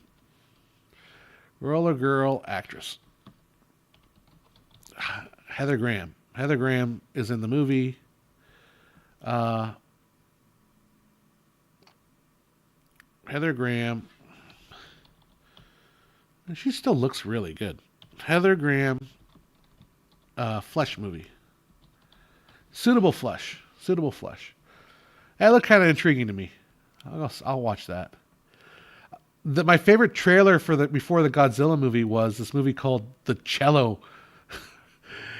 roller girl actress. Heather Graham. Heather Graham is in the movie. Heather Graham. She still looks really good. Heather Graham. Flesh movie. Suitable Flesh. That looked kind of intriguing to me. I'll watch that. My favorite trailer before the Godzilla movie was this movie called The Cello,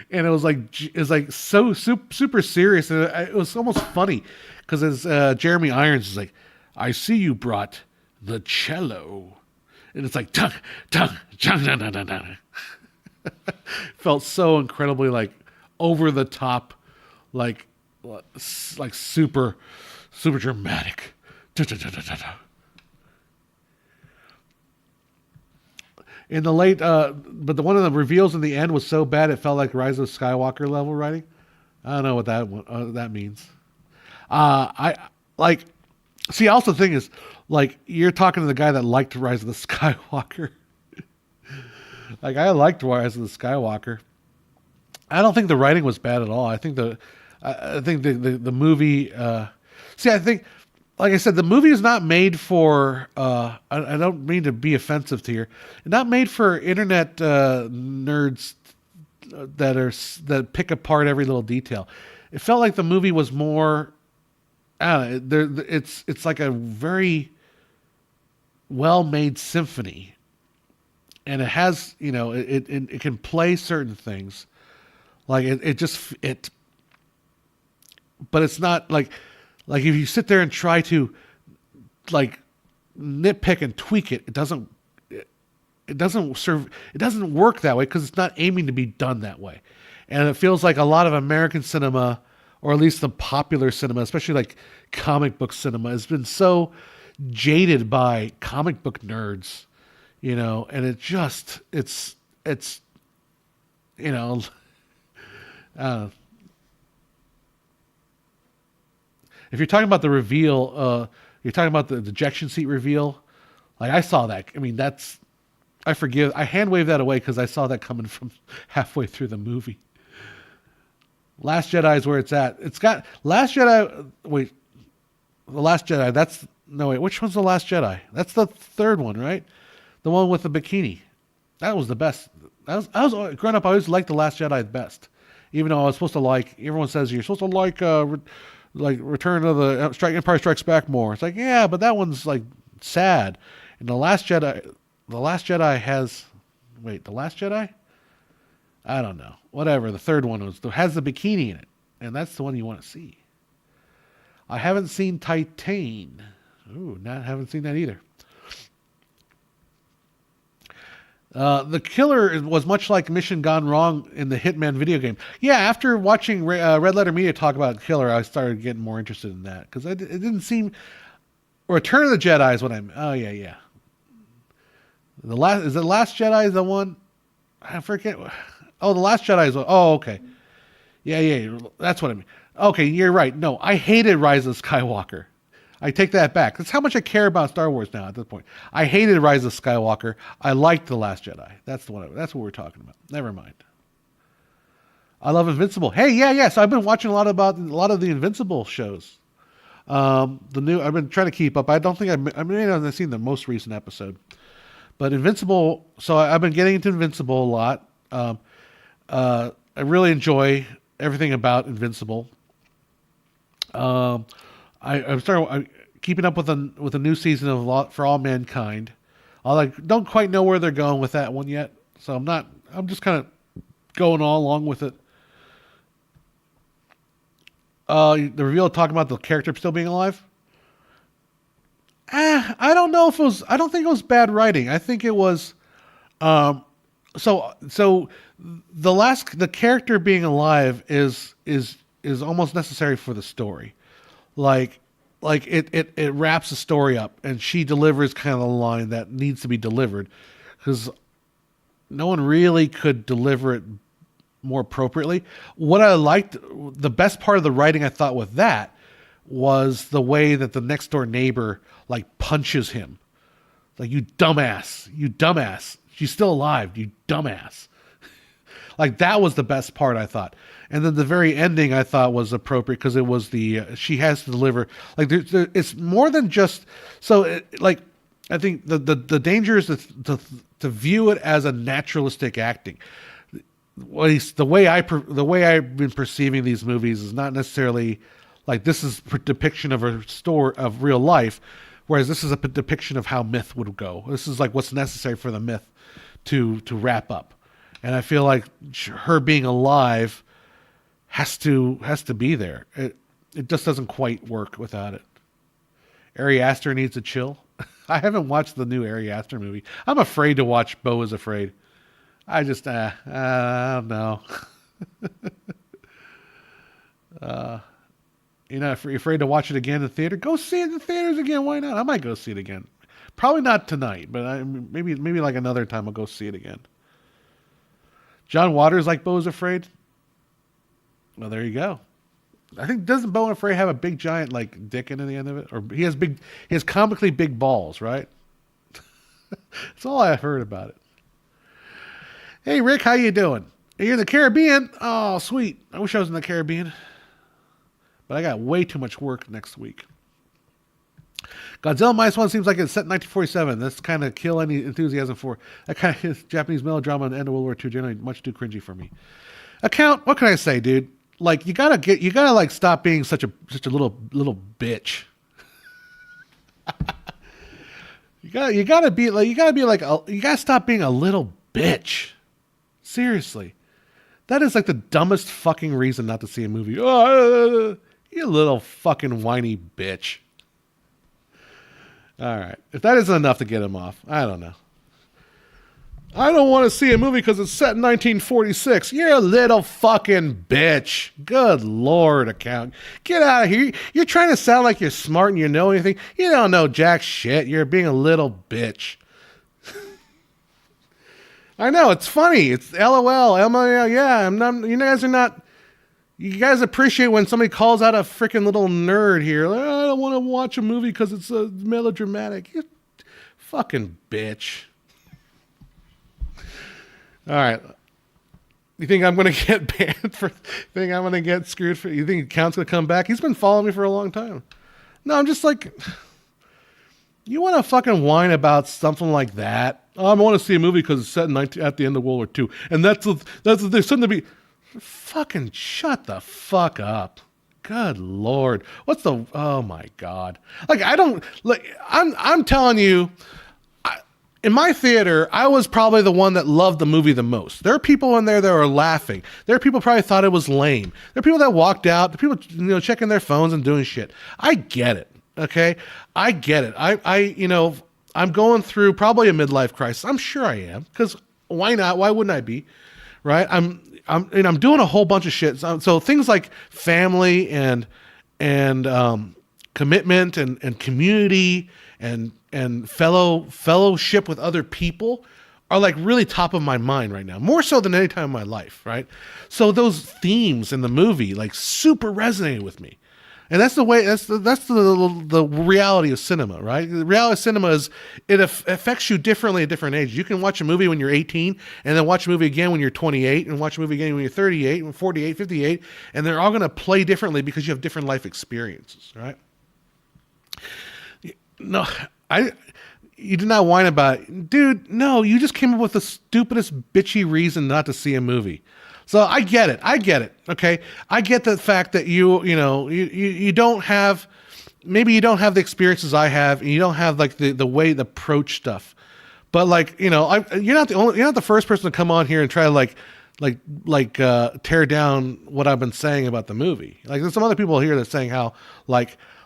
and it was like so super serious, and it was almost funny because as Jeremy Irons is like, I see you brought the cello, and it's like tung tung tung tung tung tung. Felt so incredibly like over the top, like super dramatic. In the late, but one of the reveals in the end was so bad it felt like Rise of Skywalker level writing. I don't know what that means. I like. See, also the thing is, like, you're talking to the guy that liked Rise of the Skywalker. Like, I liked Rise of the Skywalker. I don't think the writing was bad at all. I think the movie. I think, like I said, the movie is not made for. I don't mean to be offensive here. Not made for internet nerds that pick apart every little detail. It felt like the movie was more. I don't know, it's like a very well-made symphony, and it has, it can play certain things, like but it's not like if you sit there and try to like nitpick and tweak it, it doesn't work that way because it's not aiming to be done that way, and it feels like a lot of American cinema, or at least the popular cinema, especially like comic book cinema, has been so jaded by comic book nerds, and it's if you're talking about the reveal, you're talking about the ejection seat reveal, like I saw that. I mean, I hand waved that away because I saw that coming from halfway through the movie. Last Jedi is where it's at. It's got Last Jedi. Wait, the Last Jedi. Which one's the Last Jedi? That's the third one, right? The one with the bikini. That was the best. I was growing up. I always liked the Last Jedi the best, even though I was supposed to like. Everyone says you're supposed to like Return of the Empire Strikes Back more. It's like, yeah, but that one's like sad. And the Last Jedi has. Wait, the Last Jedi? I don't know. Whatever. The third one has the bikini in it, and that's the one you want to see. I haven't seen Titan. Haven't seen that either. The killer was much like Mission Gone Wrong in the Hitman video game. Yeah, after watching Red Letter Media talk about Killer, I started getting more interested in that because it didn't seem. Return of the Jedi is what I'm. Oh yeah. The Last Jedi the one? I forget. Oh, the Last Jedi is. Oh, okay. Yeah. That's what I mean. Okay, you're right. No, I hated Rise of Skywalker. I take that back. That's how much I care about Star Wars now at this point. I hated Rise of Skywalker. I liked The Last Jedi. That's the one. That's what we're talking about. Never mind. I love Invincible. Hey, yeah. So I've been watching a lot of the Invincible shows. I've been trying to keep up. I don't think I may not have seen the most recent episode, but Invincible. So I've been getting into Invincible a lot. I really enjoy everything about Invincible. I'm keeping up with a new season of For All Mankind. I don't quite know where they're going with that one yet, so I'm just kind of going all along with it. The reveal talking about the character still being alive. I don't know if it was. I don't think it was bad writing. I think it was. So the character being alive is almost necessary for the story. Like it wraps the story up, and she delivers kind of the line that needs to be delivered, because no one really could deliver it more appropriately. What I liked, the best part of the writing I thought with that was the way that the next door neighbor like punches him. Like, you dumbass. She's still alive, you dumbass. Like, that was the best part, I thought. And then the very ending I thought was appropriate, because it was she has to deliver, like, it's more than just, I think the danger is to view it as a naturalistic acting. The way I've been perceiving these movies is not necessarily like this is a depiction of a story of real life, whereas this is a depiction of how myth would go. This is like what's necessary for the myth to wrap up. And I feel like her being alive has to be there. It just doesn't quite work without it. Ari Aster needs to chill. I haven't watched the new Ari Aster movie. I'm afraid to watch Beau is Afraid. I just, I don't know. You're not afraid to watch it again in the theater? Go see it in the theaters again. Why not? I might go see it again. Probably not tonight, but maybe like another time I'll go see it again. John Waters like Beau is Afraid? Well, there you go. I think, doesn't Beau is Afraid have a big giant like dick in the end of it? Or he has comically big balls, right? That's all I've heard about it. Hey Rick, how you doing? You're in the Caribbean? Oh, sweet. I wish I was in the Caribbean. But I got way too much work next week. Godzilla Minus One seems like it's set in 1947. That's kind of kill any enthusiasm for that kind of Japanese melodrama in the end of World War II. Generally much too cringy for me. Account, what can I say, dude? Like, you gotta like stop being such a little bitch. you gotta stop being a little bitch. Seriously. That is like the dumbest fucking reason not to see a movie. Oh, you little fucking whiny bitch. All right. If that isn't enough to get him off, I don't know. I don't want to see a movie because it's set in 1946. You're a little fucking bitch. Good Lord, account. Get out of here. You're trying to sound like you're smart and you know anything. You don't know jack shit. You're being a little bitch. I know, it's funny. It's LOL. Yeah, you guys appreciate when somebody calls out a freaking little nerd here. Like, I don't want to watch a movie because it's melodramatic. You fucking bitch. All right. You think I'm going to get banned for, think I'm going to get screwed for, you think Count's going to come back? He's been following me for a long time. No, I'm just like, you want to fucking whine about something like that? Oh, I want to see a movie because it's set at the end of World War II. And there's something to be, fucking shut the fuck up. Good Lord. Oh my God. Like, I'm telling you, in my theater, I was probably the one that loved the movie the most. There are people in there that were laughing. There are people who probably thought it was lame. There are people that walked out. There are people, checking their phones and doing shit. I get it. Okay. I get it. I'm going through probably a midlife crisis. I'm sure I am, because why not? Why wouldn't I be? Right. I'm doing a whole bunch of shit. So things like family and commitment and community and fellowship with other people are like really top of my mind right now, more so than any time in my life, right? So those themes in the movie like super resonated with me. And that's the way, that's the reality of cinema, right? The reality of cinema is it affects you differently at different ages. You can watch a movie when you're 18 and then watch a movie again when you're 28 and watch a movie again when you're 38 and 48, 58, and they're all going to play differently because you have different life experiences, right? No, you did not whine about it. Dude, no, you just came up with the stupidest bitchy reason not to see a movie. So I get it. Okay. I get the fact that you don't have, maybe you don't have the experiences I have, and you don't have like the way to approach stuff. But like, you're not the first person to come on here and try to like tear down what I've been saying about the movie. Like there's some other people here that's saying how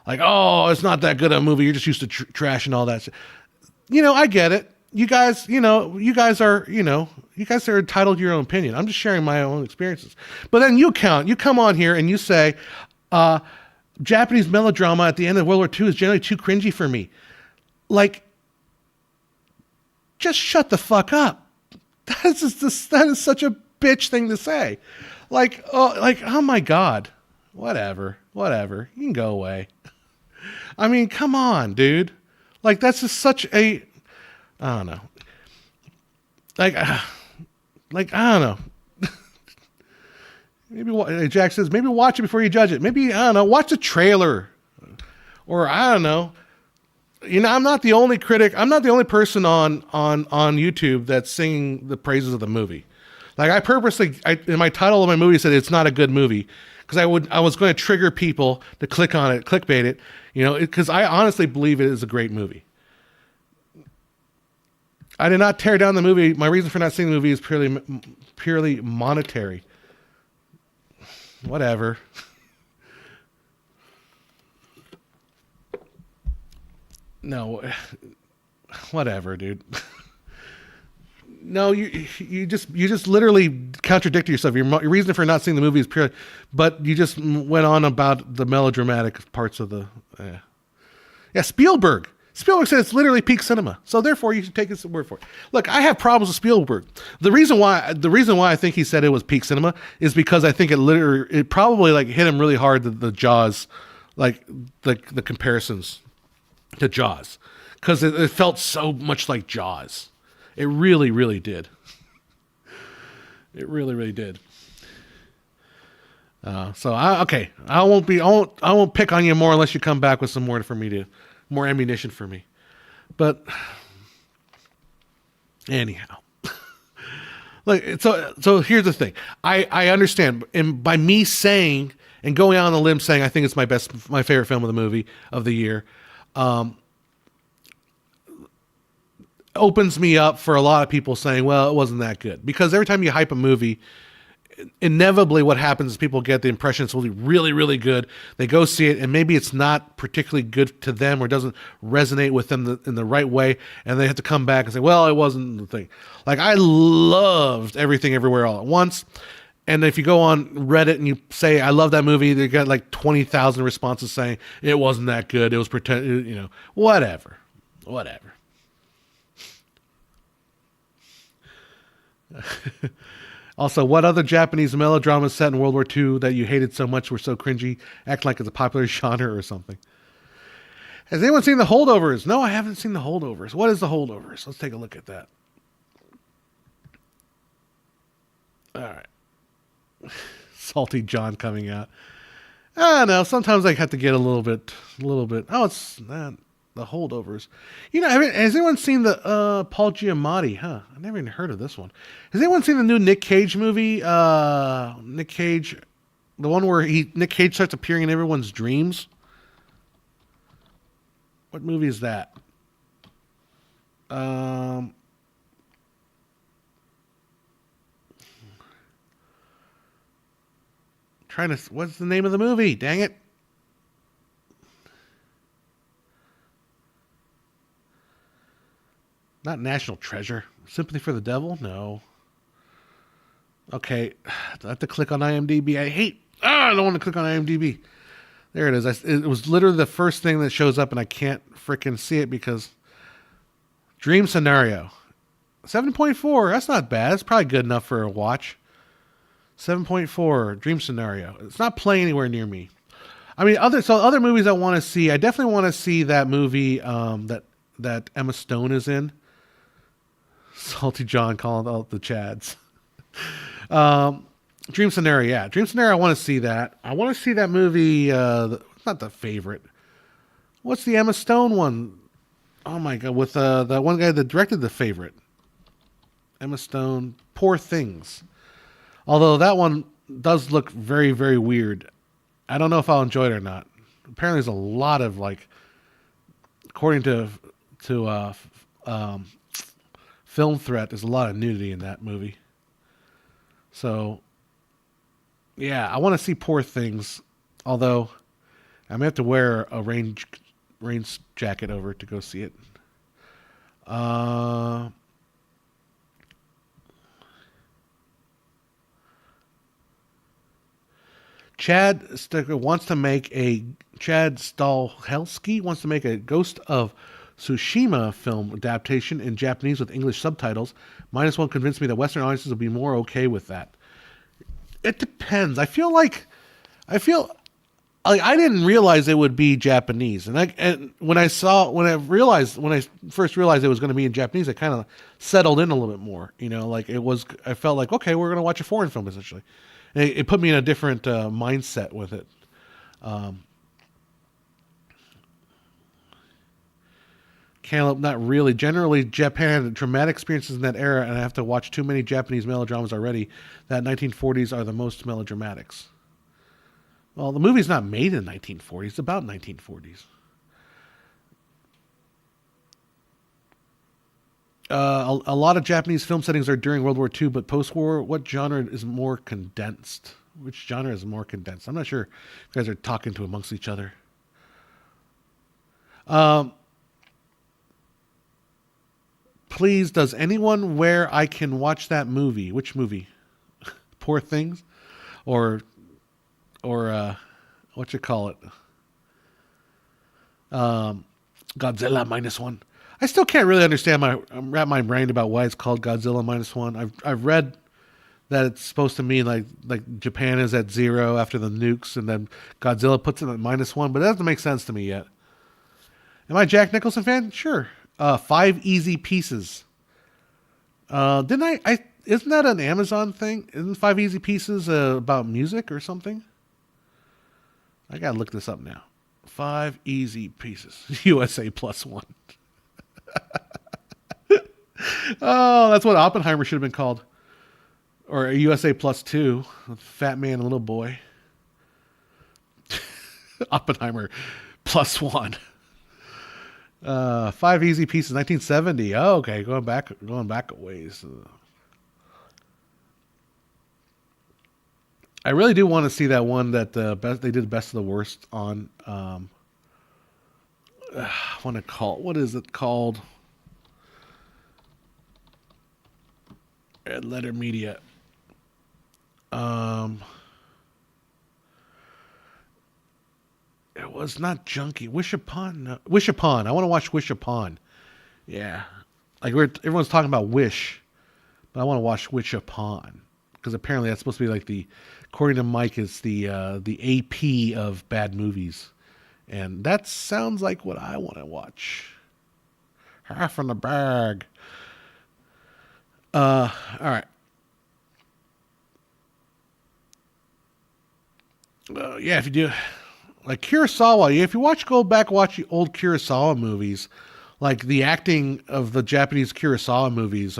oh, it's not that good of a movie. You're just used to trash and all that shit. I get it. You guys, you guys are entitled to your own opinion. I'm just sharing my own experiences. But then you come on here and you say, Japanese melodrama at the end of World War II is generally too cringy for me. Like, just shut the fuck up. That is such a bitch thing to say. Oh my God. Whatever. You can go away. I mean, come on, dude. Like, that's just such a, I don't know. I don't know. Maybe Jack says, maybe watch it before you judge it. Maybe, I don't know, watch the trailer. Or I don't know. I'm not the only critic. I'm not the only person on YouTube that's singing the praises of the movie. Like I purposely, in my title of my movie said it's not a good movie because I was going to trigger people to click on it, clickbait it, because I honestly believe it is a great movie. I did not tear down the movie. My reason for not seeing the movie is purely monetary. Whatever. No, whatever, dude. No, you just literally contradict yourself. Your reason for not seeing the movie is purely, but you just went on about the melodramatic parts of the. Yeah, Spielberg. Spielberg said it's literally peak cinema, so therefore you should take his word for it. Look, I have problems with Spielberg. The reason why I think he said it was peak cinema is because I think it probably hit him really hard the Jaws, the comparisons to Jaws, because it felt so much like Jaws. It really, really did. It really, really did. I won't pick on you more unless you come back with some more more ammunition for me. But anyhow, so here's the thing. I understand, and by me saying and going out on a limb saying I think it's my favorite film of the year, opens me up for a lot of people saying, well, it wasn't that good. Because every time you hype a movie, inevitably what happens is people get the impression it's really, really, really good. They go see it, and maybe it's not particularly good to them or doesn't resonate with them in the right way, and they have to come back and say, well, it wasn't the thing. Like, I loved Everything Everywhere All at Once. And if you go on Reddit and you say, I love that movie, they got 20,000 responses saying it wasn't that good. It was whatever. Also, what other Japanese melodramas set in World War II that you hated so much were so cringy, act like it's a popular genre or something? Has anyone seen The Holdovers? No, I haven't seen The Holdovers. What is The Holdovers? Let's take a look at that. All right. Salty John coming out. I don't know. Sometimes I have to get a little bit. Oh, it's not The Holdovers. Has anyone seen the Paul Giamatti? Huh? I never even heard of this one. Has anyone seen the new Nick Cage movie? Nick Cage, the one where Nick Cage starts appearing in everyone's dreams. What movie is that? What's the name of the movie? Dang it. Not National Treasure. Sympathy for the Devil? No. Okay. Do I have to click on IMDb? I don't want to click on IMDb. There it is. It was literally the first thing that shows up, and I can't freaking see it because Dream Scenario. 7.4. That's not bad. That's probably good enough for a watch. 7.4. Dream Scenario. It's not playing anywhere near me. I mean, other movies I want to see. I definitely want to see that movie that Emma Stone is in. Salty John calling out the Chads. Dream Scenario, yeah. Dream Scenario, I want to see that. I want to see that movie, not The Favorite. What's the Emma Stone one? Oh my God, with that one guy that directed The Favorite. Emma Stone, Poor Things. Although that one does look very, very weird. I don't know if I'll enjoy it or not. Apparently there's a lot of according to Film Threat, there's a lot of nudity in that movie. So yeah, I want to see Poor Things. Although I'm gonna have to wear a rain jacket over to go see it. Uh, wants to make a Chad Stahelski wants to make a Ghost of Tsushima film adaptation in Japanese with English subtitles. Minus One convinced me that Western audiences will be more okay with that. It depends. I feel like I didn't realize it would be Japanese, and when I first realized it was going to be in Japanese, it kind of settled in a little bit more. Like it was. I felt like okay, we're going to watch a foreign film essentially. And it put me in a different mindset with it. Um, Cantaloupe, not really. Generally, Japan had traumatic experiences in that era, and I have to watch too many Japanese melodramas already. That 1940s are the most melodramatics. Well, the movie's not made in 1940s. It's about 1940s. A lot of Japanese film settings are during World War II, but post-war, what genre is more condensed? Which genre is more condensed? I'm not sure. You guys are talking to amongst each other. Um, Please, does anyone where I can watch that movie? Which movie? Poor Things, or what you call it? Um, Godzilla Minus One. I still can't really understand wrap my brain about why it's called Godzilla Minus One. I've read that it's supposed to mean like Japan is at zero after the nukes, and then Godzilla puts it at minus one, but that doesn't make sense to me yet. Am I a Jack Nicholson fan? Sure. Five Easy Pieces. Didn't I? Isn't that an Amazon thing? Isn't Five Easy Pieces about music or something? I gotta look this up now. Five Easy Pieces. USA plus one. Oh, that's what Oppenheimer should have been called. Or USA plus two. Fat man and little boy. Oppenheimer plus one. Five Easy Pieces, 1970. Oh, okay, going back a ways. I really do want to see that one that they did best of the worst on. I want to call what is it called? Red Letter Media. Um, it was not Junkie. Wish Upon. No, Wish Upon. I want to watch Wish Upon. Yeah, like everyone's talking about Wish, but I want to watch Wish Upon because apparently that's supposed to be like according to Mike, it's the AP of bad movies, and that sounds like what I want to watch. Half in the bag. All right. Yeah, if you do like Kurosawa, if you go back watch the old Kurosawa movies, like the acting of the Japanese Kurosawa movies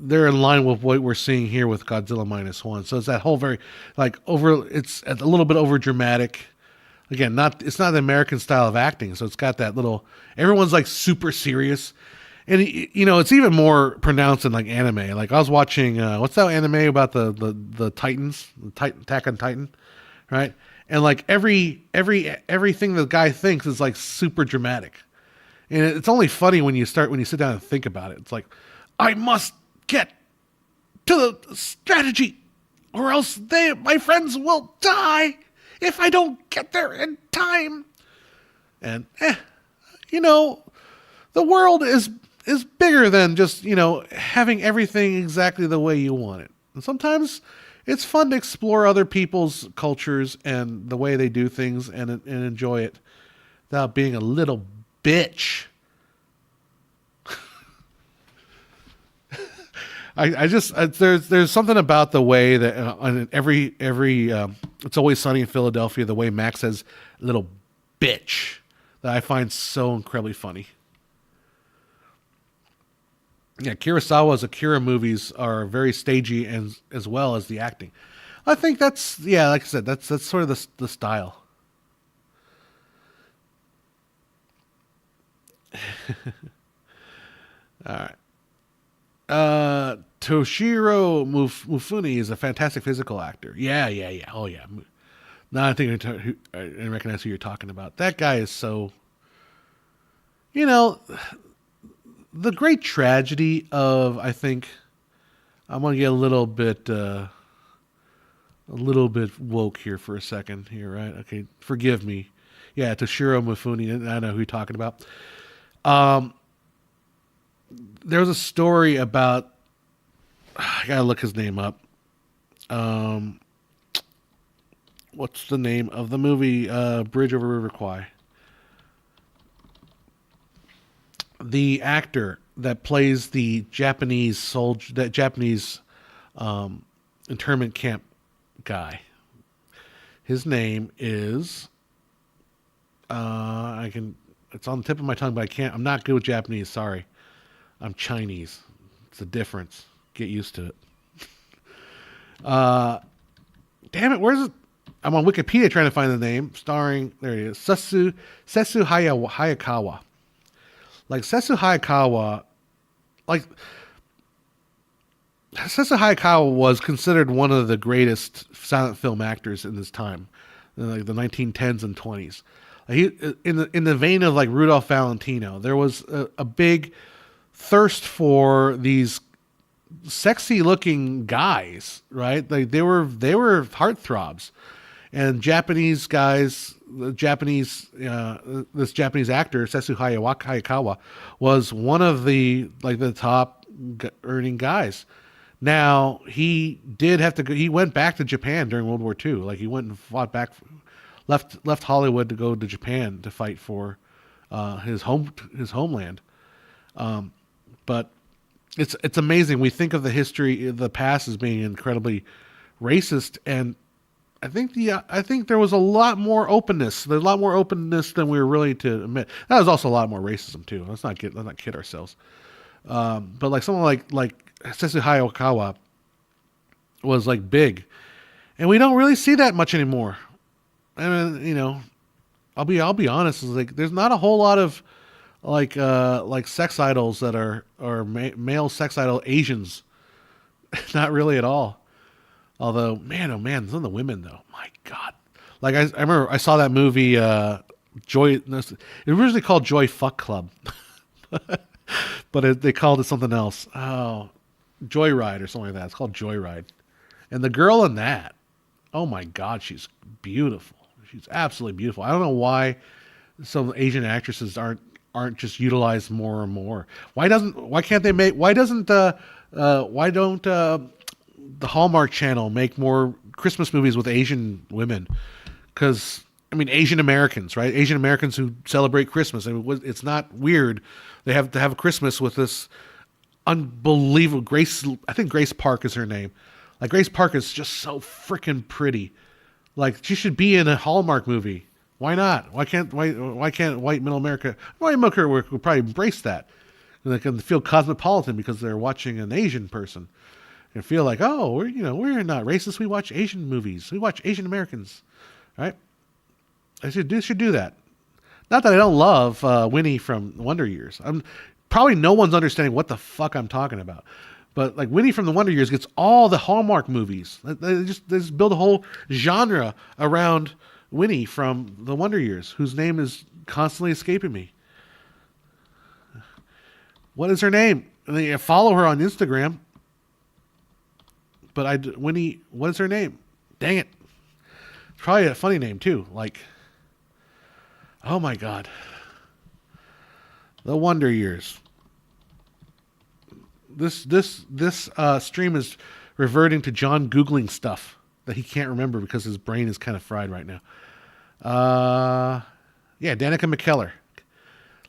they're in line with what we're seeing here with Godzilla Minus One. So it's that whole very it's a little bit over dramatic. Again, it's not the American style of acting, so it's got that little. Everyone's like super serious, and it's even more pronounced in like anime. Like I was watching what's that anime about the Titans, Attack on Titan, right? And like everything the guy thinks is like super dramatic, and it's only funny when you sit down and think about it. It's like I must get to the strategy, or else my friends will die if I don't get there in time. And the world is bigger than just having everything exactly the way you want it. And sometimes it's fun to explore other people's cultures and the way they do things and enjoy it without being a little bitch. There's something about the way that on every It's Always Sunny in Philadelphia, the way Max says little bitch, that I find so incredibly funny. Yeah, Kurosawa's Akira movies are very stagey and as well as the acting. I think that's like I said, that's sort of the style. All right. Toshiro Mifune is a fantastic physical actor. Yeah, yeah, yeah. Oh, yeah. Now I think I recognize who you're talking about. That guy is so. You know, the great tragedy of, I think, I'm gonna get a little bit woke here for a second. Here, right? Okay, forgive me. Yeah, Toshiro Mifune. I know who you're talking about. Um, there was a story about. I gotta look his name up. Um, what's the name of the movie? Bridge over River Kwai. The actor that plays the Japanese soldier, that Japanese um, internment camp guy. His name is. I can. It's on the tip of my tongue, but I can't. I'm not good with Japanese. Sorry, I'm Chinese. It's a difference. Get used to it. Uh, damn it. Where's it? I'm on Wikipedia trying to find the name. Starring. There he is. Setsu Hayakawa. Like Setsu Hayakawa. Like Setsu Hayakawa was considered one of the greatest silent film actors in his time, in like the 1910s and 20s. He, in the vein of like Rudolph Valentino, there was a big thirst for these sexy looking guys, right? Like they were heartthrobs, and Japanese guys, this Japanese actor Setsu Hayakawa was one of the like the top earning guys. Now he did have to go. He went back to Japan during World War II. Like he went and fought back, left Hollywood to go to Japan to fight for his homeland. But it's amazing. We think of the history, the past as being incredibly racist, and I think there was a lot more openness. There's a lot more openness than we were willing to admit. That was also a lot more racism too. Let's not kid ourselves. But like someone like Setsu Hayakawa was like big, and we don't really see that much anymore. I mean, you know, I'll be honest. It's like there's not a whole lot of like sex idols that are male sex idol Asians. Not really at all. Although, man, oh man, some of the women though, my God. Like I remember I saw that movie Joy. It was originally called Joy Fuck Club, but they called it something else. Oh, Joyride or something like that. It's called Joyride, and the girl in that, oh my God, she's beautiful. She's absolutely beautiful. I don't know why some Asian actresses aren't just utilized more and more. Why don't the Hallmark Channel make more Christmas movies with Asian women? Because I mean, Asian Americans, right? Asian Americans who celebrate Christmas. I mean, it's not weird. They have to have a Christmas with this unbelievable Grace. I think Grace Park is her name. Like Grace Park is just so freaking pretty. Like she should be in a Hallmark movie. Why not? Why can't white middle America? White America would probably embrace that. And they can feel cosmopolitan because they're watching an Asian person and feel like, oh, we're not racist. We watch Asian movies. We watch Asian Americans, right? I should do that. Not that I don't love Winnie from Wonder Years. I'm probably no one's understanding what the fuck I'm talking about. But like Winnie from the Wonder Years gets all the Hallmark movies. They just build a whole genre around Winnie from the Wonder Years, whose name is constantly escaping me. What is her name? And I follow her on Instagram. But Winnie, what is her name? Dang it. Probably a funny name too. Like, oh my God. The Wonder Years. This stream is reverting to John Googling stuff that he can't remember because his brain is kind of fried right now. Yeah, Danica McKellar.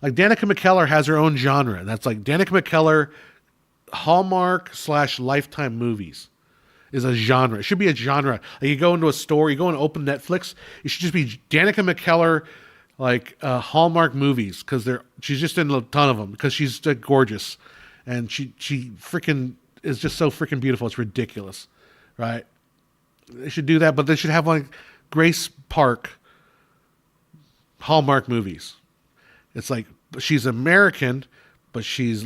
Like Danica McKellar has her own genre. That's like Danica McKellar Hallmark / Lifetime movies is a genre. It should be a genre. Like you go into a store, you go and open Netflix, it should just be Danica McKellar like Hallmark movies because she's just in a ton of them because she's gorgeous and she freaking is just so freaking beautiful. It's ridiculous, right? They should do that, but they should have like Grace Park Hallmark movies. It's like she's American, but she's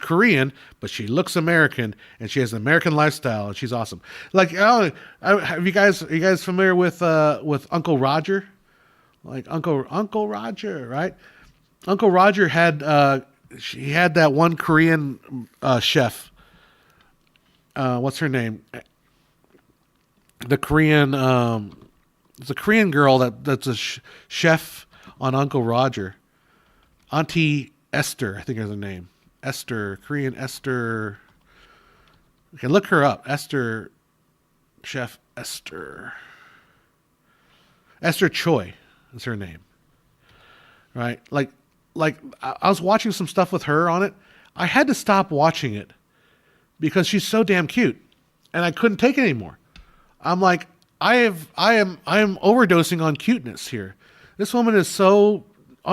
Korean, but she looks American, and she has an American lifestyle, and she's awesome. Like, have are you guys familiar with Uncle Roger? Like Uncle Roger, right? Uncle Roger had he had that one Korean chef. What's her name? The Korean it's a Korean girl that's a chef on Uncle Roger. Auntie Esther, I think is her name. Esther, Korean Esther. You can look her up. Esther, Chef Esther. Esther Choi is her name. Right? Like I was watching some stuff with her on it. I had to stop watching it because she's so damn cute, and I couldn't take it anymore. I'm like, I am overdosing on cuteness here. This woman is so.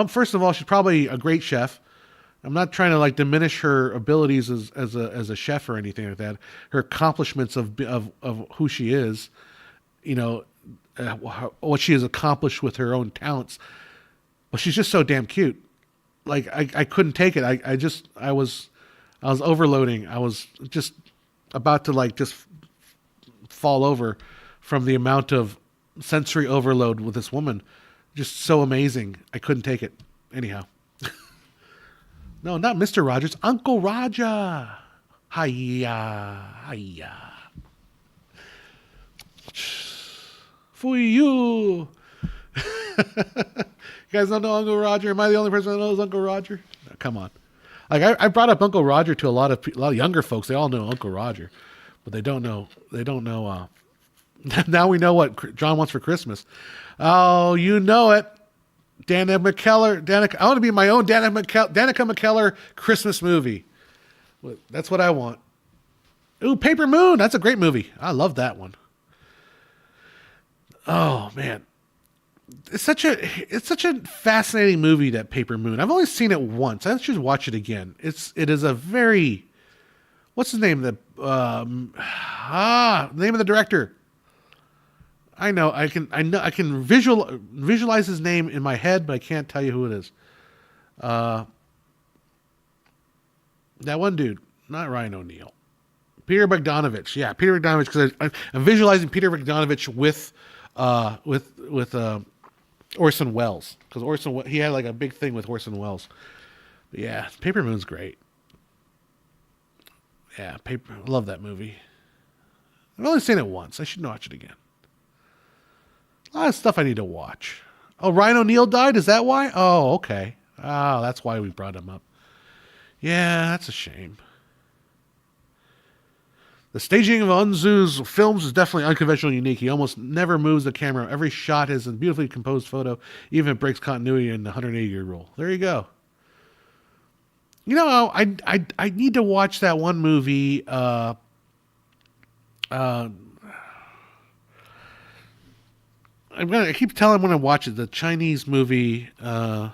First of all, she's probably a great chef. I'm not trying to like diminish her abilities as a chef or anything like that. Her accomplishments of who she is, you know, what she has accomplished with her own talents. But she's just so damn cute. Like I couldn't take it. I was overloading. I was just about to like just fall over from the amount of sensory overload with this woman. Just so amazing. I couldn't take it. Anyhow. No, not Mr. Rogers. Uncle Roger. Hiya. Hiya. For you. You guys don't know Uncle Roger? Am I the only person that knows Uncle Roger? No, come on. Like I brought up Uncle Roger to a lot of younger folks. They all know Uncle Roger, but they don't know. Now we know what John wants for Christmas. Oh, you know it. Danica McKellar. I want to be my own Danica McKellar Christmas movie. That's what I want. Ooh, Paper Moon. That's a great movie. I love that one. Oh man, it's such a fascinating movie, that Paper Moon. I've only seen it once. I should watch it again. It is a very, what's his name? The name of the director. I know I can visualize his name in my head, but I can't tell you who it is. That one dude, not Ryan O'Neal. Peter Bogdanovich. Yeah, Peter Bogdanovich, because I'm visualizing Peter Bogdanovich with Orson Welles, because he had like a big thing with Orson Welles. But yeah, Paper Moon's great. Yeah, I love that movie. I've only seen it once. I should watch it again. A lot of stuff I need to watch. Oh, Ryan O'Neal died? Is that why? Oh, okay. Oh, that's why we brought him up. Yeah, that's a shame. The staging of Unzu's films is definitely unconventional and unique. He almost never moves the camera. Every shot is a beautifully composed photo, even if it breaks continuity in the 180-year rule. There you go. You know, I need to watch that one movie. I keep telling him when I watch it, the Chinese movie. I'm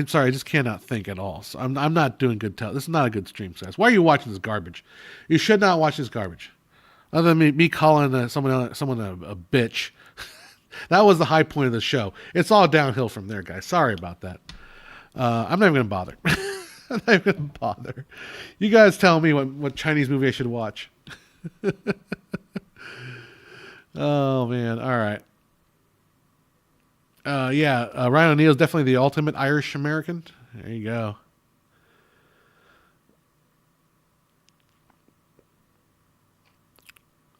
sorry, I just cannot think at all. So I'm not doing good. This is not a good stream size. Why are you watching this garbage? You should not watch this garbage. Other than me calling someone a bitch. That was the high point of the show. It's all downhill from there, guys. Sorry about that. I'm not even going to bother. I'm not even going to bother. You guys tell me what Chinese movie I should watch. Oh man! All right. Ryan O'Neal is definitely the ultimate Irish American. There you go.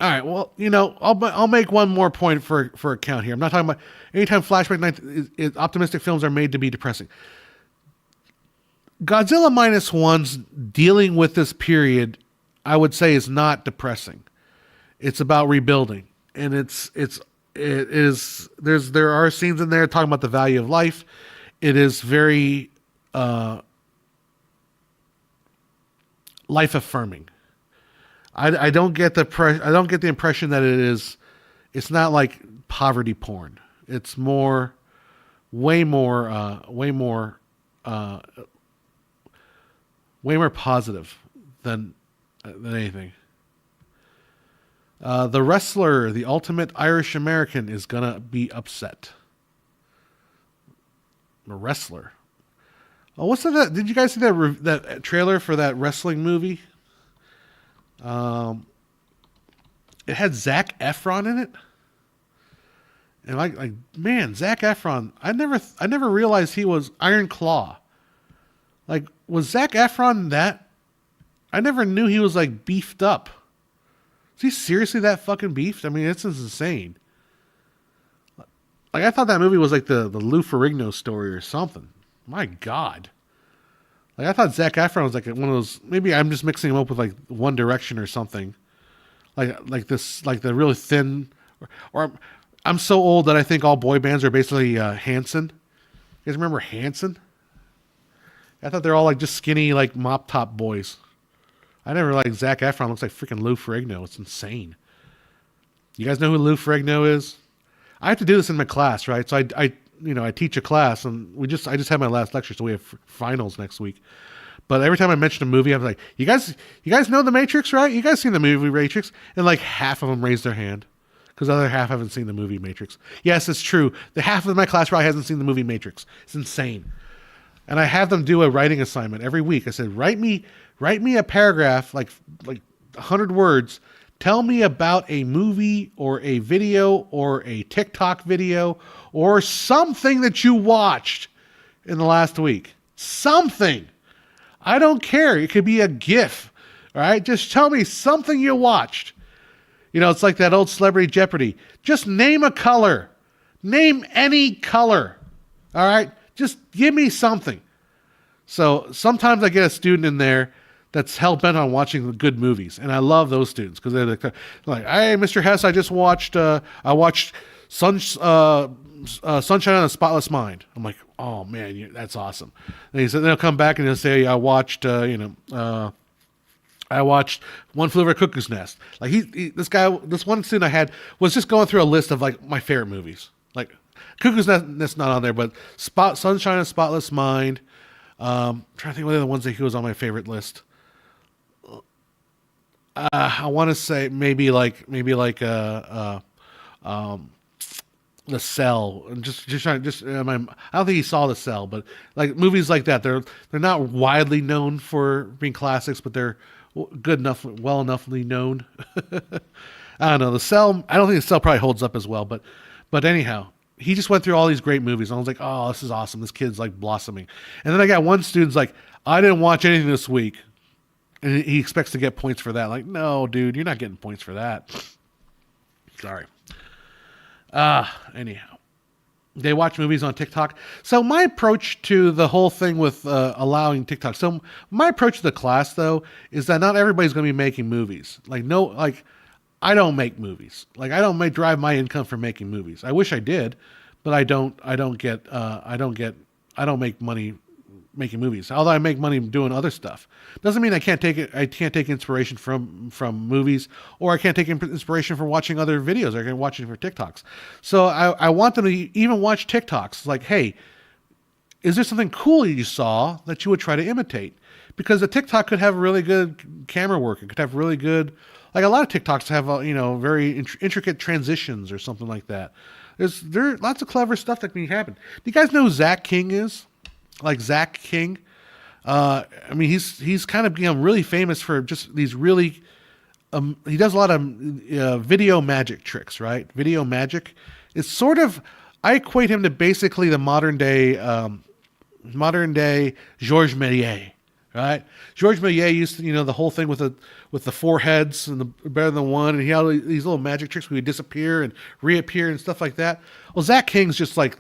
All right. Well, you know, I'll make one more point for a count here. I'm not talking about anytime flashback night. Optimistic films are made to be depressing. Godzilla Minus One's dealing with this period, I would say, is not depressing. It's about rebuilding, and there are scenes in there talking about the value of life. It is very life affirming. I don't get the impression that it's not like poverty porn. It's way more positive than anything. The wrestler, the ultimate Irish American, is gonna be upset. A wrestler. Oh, what's that? Did you guys see that trailer for that wrestling movie? Um, it had Zac Efron in it, and like man, Zac Efron. I never realized he was Iron Claw. Like, was Zac Efron that? I never knew he was like beefed up. Is he seriously that fucking beefed? I mean, it's insane. Like, I thought that movie was like the Lou Ferrigno story or something. My God. Like, I thought Zac Efron was like one of those. Maybe I'm just mixing him up with like One Direction or something. Like this, like the really thin. Or I'm so old that I think all boy bands are basically Hanson. You guys remember Hanson? I thought they're all like just skinny, like mop top boys. I never realized Zac Efron looks like freaking Lou Ferrigno. It's insane. You guys know who Lou Ferrigno is? I have to do this in my class, right? So I teach a class, and I just had my last lecture, so we have finals next week. But every time I mention a movie, I'm like, you guys know The Matrix, right? You guys seen the movie Matrix? And like half of them raise their hand because the other half haven't seen the movie Matrix. Yes, it's true. The half of my class probably hasn't seen the movie Matrix. It's insane. And I have them do a writing assignment every week. I said, write me a paragraph, like 100 words. Tell me about a movie or a video or a TikTok video or something that you watched in the last week. Something. I don't care. It could be a GIF. All right. Just tell me something you watched. You know, it's like that old Celebrity Jeopardy. Just name a color. Name any color. All right. Just give me something. So sometimes I get a student in there that's hell-bent on watching the good movies. And I love those students because they're like, hey, Mr. Hess, I watched Sunshine on a Spotless Mind. I'm like, oh, man, that's awesome. And they'll come back and they'll say, I watched One Flew Over a Cuckoo's Nest. Like this one student I had was just going through a list of like my favorite movies. Like Cuckoo's Nest not on there, but Sunshine on a Spotless Mind. Trying to think what are the ones that he was on my favorite list. I want to say maybe like The Cell. I don't think he saw The Cell, but like movies like that, they're not widely known for being classics, but they're good enough, well enoughly known. I don't know. The Cell. I don't think The Cell probably holds up as well, but anyhow. He just went through all these great movies. And I was like, oh, this is awesome. This kid's like blossoming. And then I got one student's like, I didn't watch anything this week. And he expects to get points for that. Like, no, dude, you're not getting points for that. Sorry. Anyhow. They watch movies on TikTok. So my approach to the whole thing with allowing TikTok. So my approach to the class, though, is that not everybody's going to be making movies. I don't make movies. Like I don't drive my income from making movies. I wish I did, but I don't make money making movies. Although I make money doing other stuff. Doesn't mean I can't take inspiration from movies, or I can't take inspiration from watching other videos or watching for TikToks. So I want them to even watch TikToks. Like, hey, is there something cool you saw that you would try to imitate? Because a TikTok could have really good camera work. It could have really good. Like a lot of TikToks have, very intricate transitions or something like that. There are lots of clever stuff that can happen. Do you guys know who Zach King is? Like Zach King? He's kind of become really famous for just these really, he does a lot of video magic tricks, right? Video magic. It's sort of, I equate him to basically the modern day Georges Méliès. Right, Georges Méliès used to, the whole thing with the four heads and the better than one, and he had these little magic tricks where he would disappear and reappear and stuff like that. Well, Zach King's just like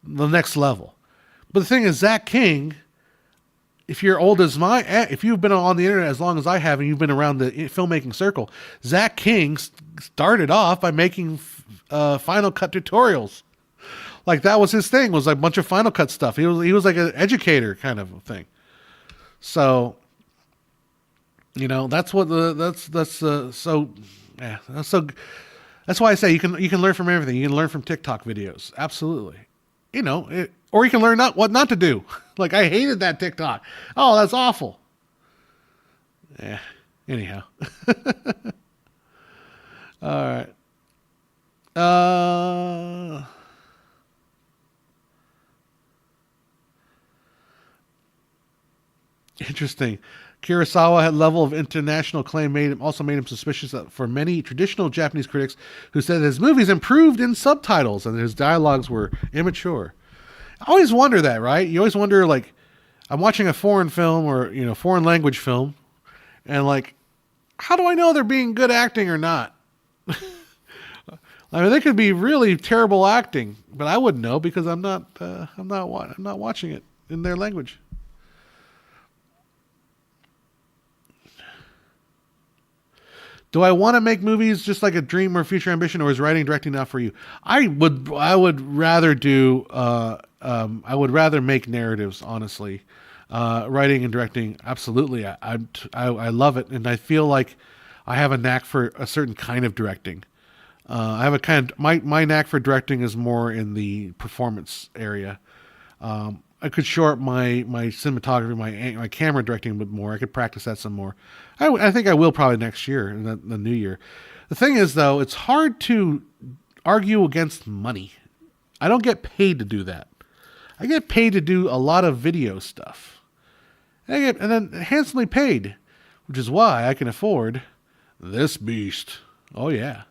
the next level. But the thing is, Zach King, if you're old as if you've been on the internet as long as I have, and you've been around the filmmaking circle, Zach King started off by making Final Cut tutorials. Like that was his thing. Was like a bunch of Final Cut stuff. He was like an educator kind of thing. So, that's what that's why I say you can learn from everything. You can learn from TikTok videos. Absolutely. Or you can learn what not to do. Like I hated that TikTok. Oh, that's awful. Yeah. Anyhow. All right. interesting. Kurosawa had level of international acclaim also made him suspicious for many traditional Japanese critics who said his movies improved in subtitles and his dialogues were immature. I always wonder that, right? You always wonder, like, I'm watching a foreign film or, foreign language film, and like, how do I know they're being good acting or not? I mean, they could be really terrible acting, but I wouldn't know because I'm not watching it in their language. Do I want to make movies just like a dream or future ambition, or is writing and directing not for you? I would rather do I would rather make narratives, honestly. Writing and directing, absolutely. I love it, and I feel like I have a knack for a certain kind of directing. I have a kind of, my knack for directing is more in the performance area. I could shore up my cinematography, my camera directing a bit more. I could practice that some more. I think I will probably next year, in the new year. The thing is, though, it's hard to argue against money. I don't get paid to do that. I get paid to do a lot of video stuff. And then handsomely paid, which is why I can afford this beast. Oh, yeah.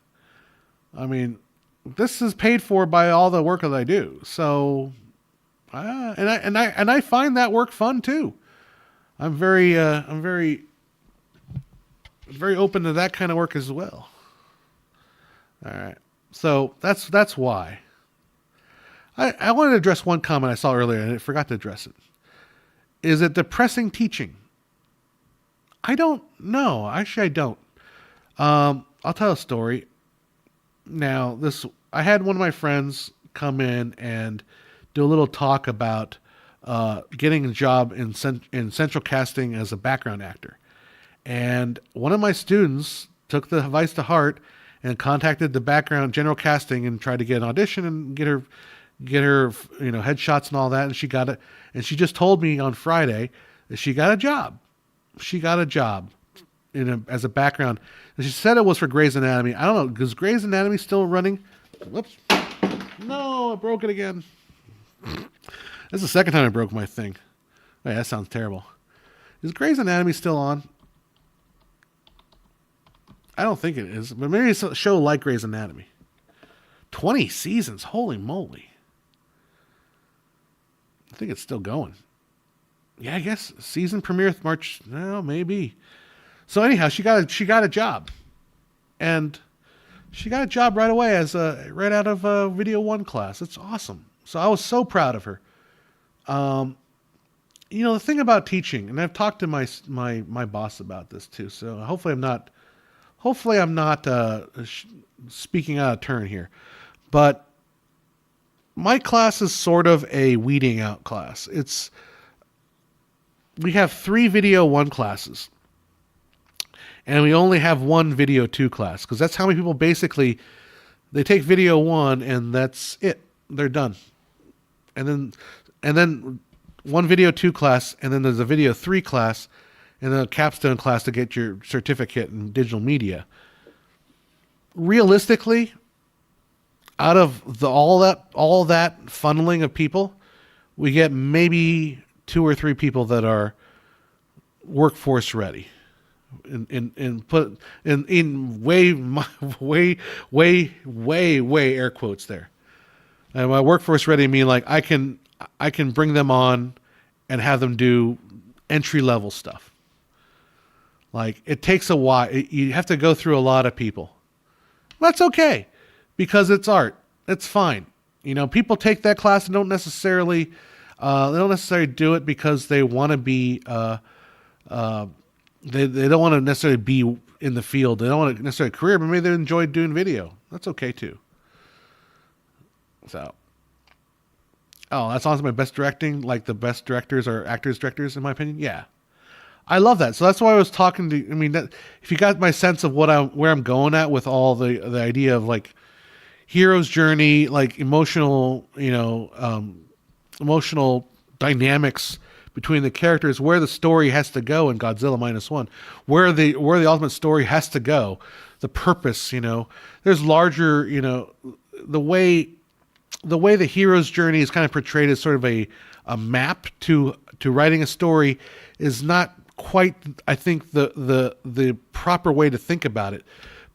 I mean, this is paid for by all the work that I do. So, and I find that work fun too. I'm very open to that kind of work as well. All right. So that's why. I wanted to address one comment I saw earlier and I forgot to address it. Is it depressing teaching? I don't know. Actually, I don't. I'll tell a story. Now, I had one of my friends come in and do a little talk about getting a job in central casting as a background actor. And one of my students took the advice to heart and contacted the background general casting and tried to get an audition and get her headshots and all that. And she got it. And she just told me on Friday that she got a job. She got a job as a background. And she said it was for Grey's Anatomy. I don't know. Is Grey's Anatomy still running? Whoops. No, I broke it again. This is the second time I broke my thing. Oh, yeah, that sounds terrible. Is Grey's Anatomy still on? I don't think it is. But maybe it's a show like Grey's Anatomy. 20 seasons. Holy moly. I think it's still going. Yeah, I guess season premiere March. No, maybe. So anyhow, she got a job, and she got a job right away right out of a Video One class. It's awesome. So I was so proud of her. The thing about teaching, and I've talked to my boss about this too. So hopefully I'm not speaking out of turn here, but my class is sort of a weeding out class. We have 3 Video 1 classes. And we only have 1 Video 2 class. Because that's how many people basically, they take Video 1 and that's it. They're done. And then 1 Video 2 class, and then there's a Video 3 class, and then a capstone class to get your certificate in digital media. Realistically, out of all that funneling of people, we get maybe 2 or 3 people that are workforce ready, in way air quotes there. And by workforce ready, I mean like I can bring them on and have them do entry level stuff. Like it takes a while. You have to go through a lot of people. That's okay. Because it's art. It's fine. People take that class and don't necessarily do it because they want to be, they don't want to necessarily be in the field. They don't want to necessarily career, but maybe they enjoy doing video. That's okay too. So, that's honestly my best directing. Like the best directors are actors, directors, in my opinion. Yeah. I love that. So that's why I was talking to, if you got my sense of where I'm going at with all the idea of like, hero's journey, like emotional dynamics between the characters, where the story has to go in Godzilla Minus One, where the ultimate story has to go, the purpose, there's larger, the way the hero's journey is kind of portrayed as sort of a a map to writing a story is not quite, I think, the proper way to think about it,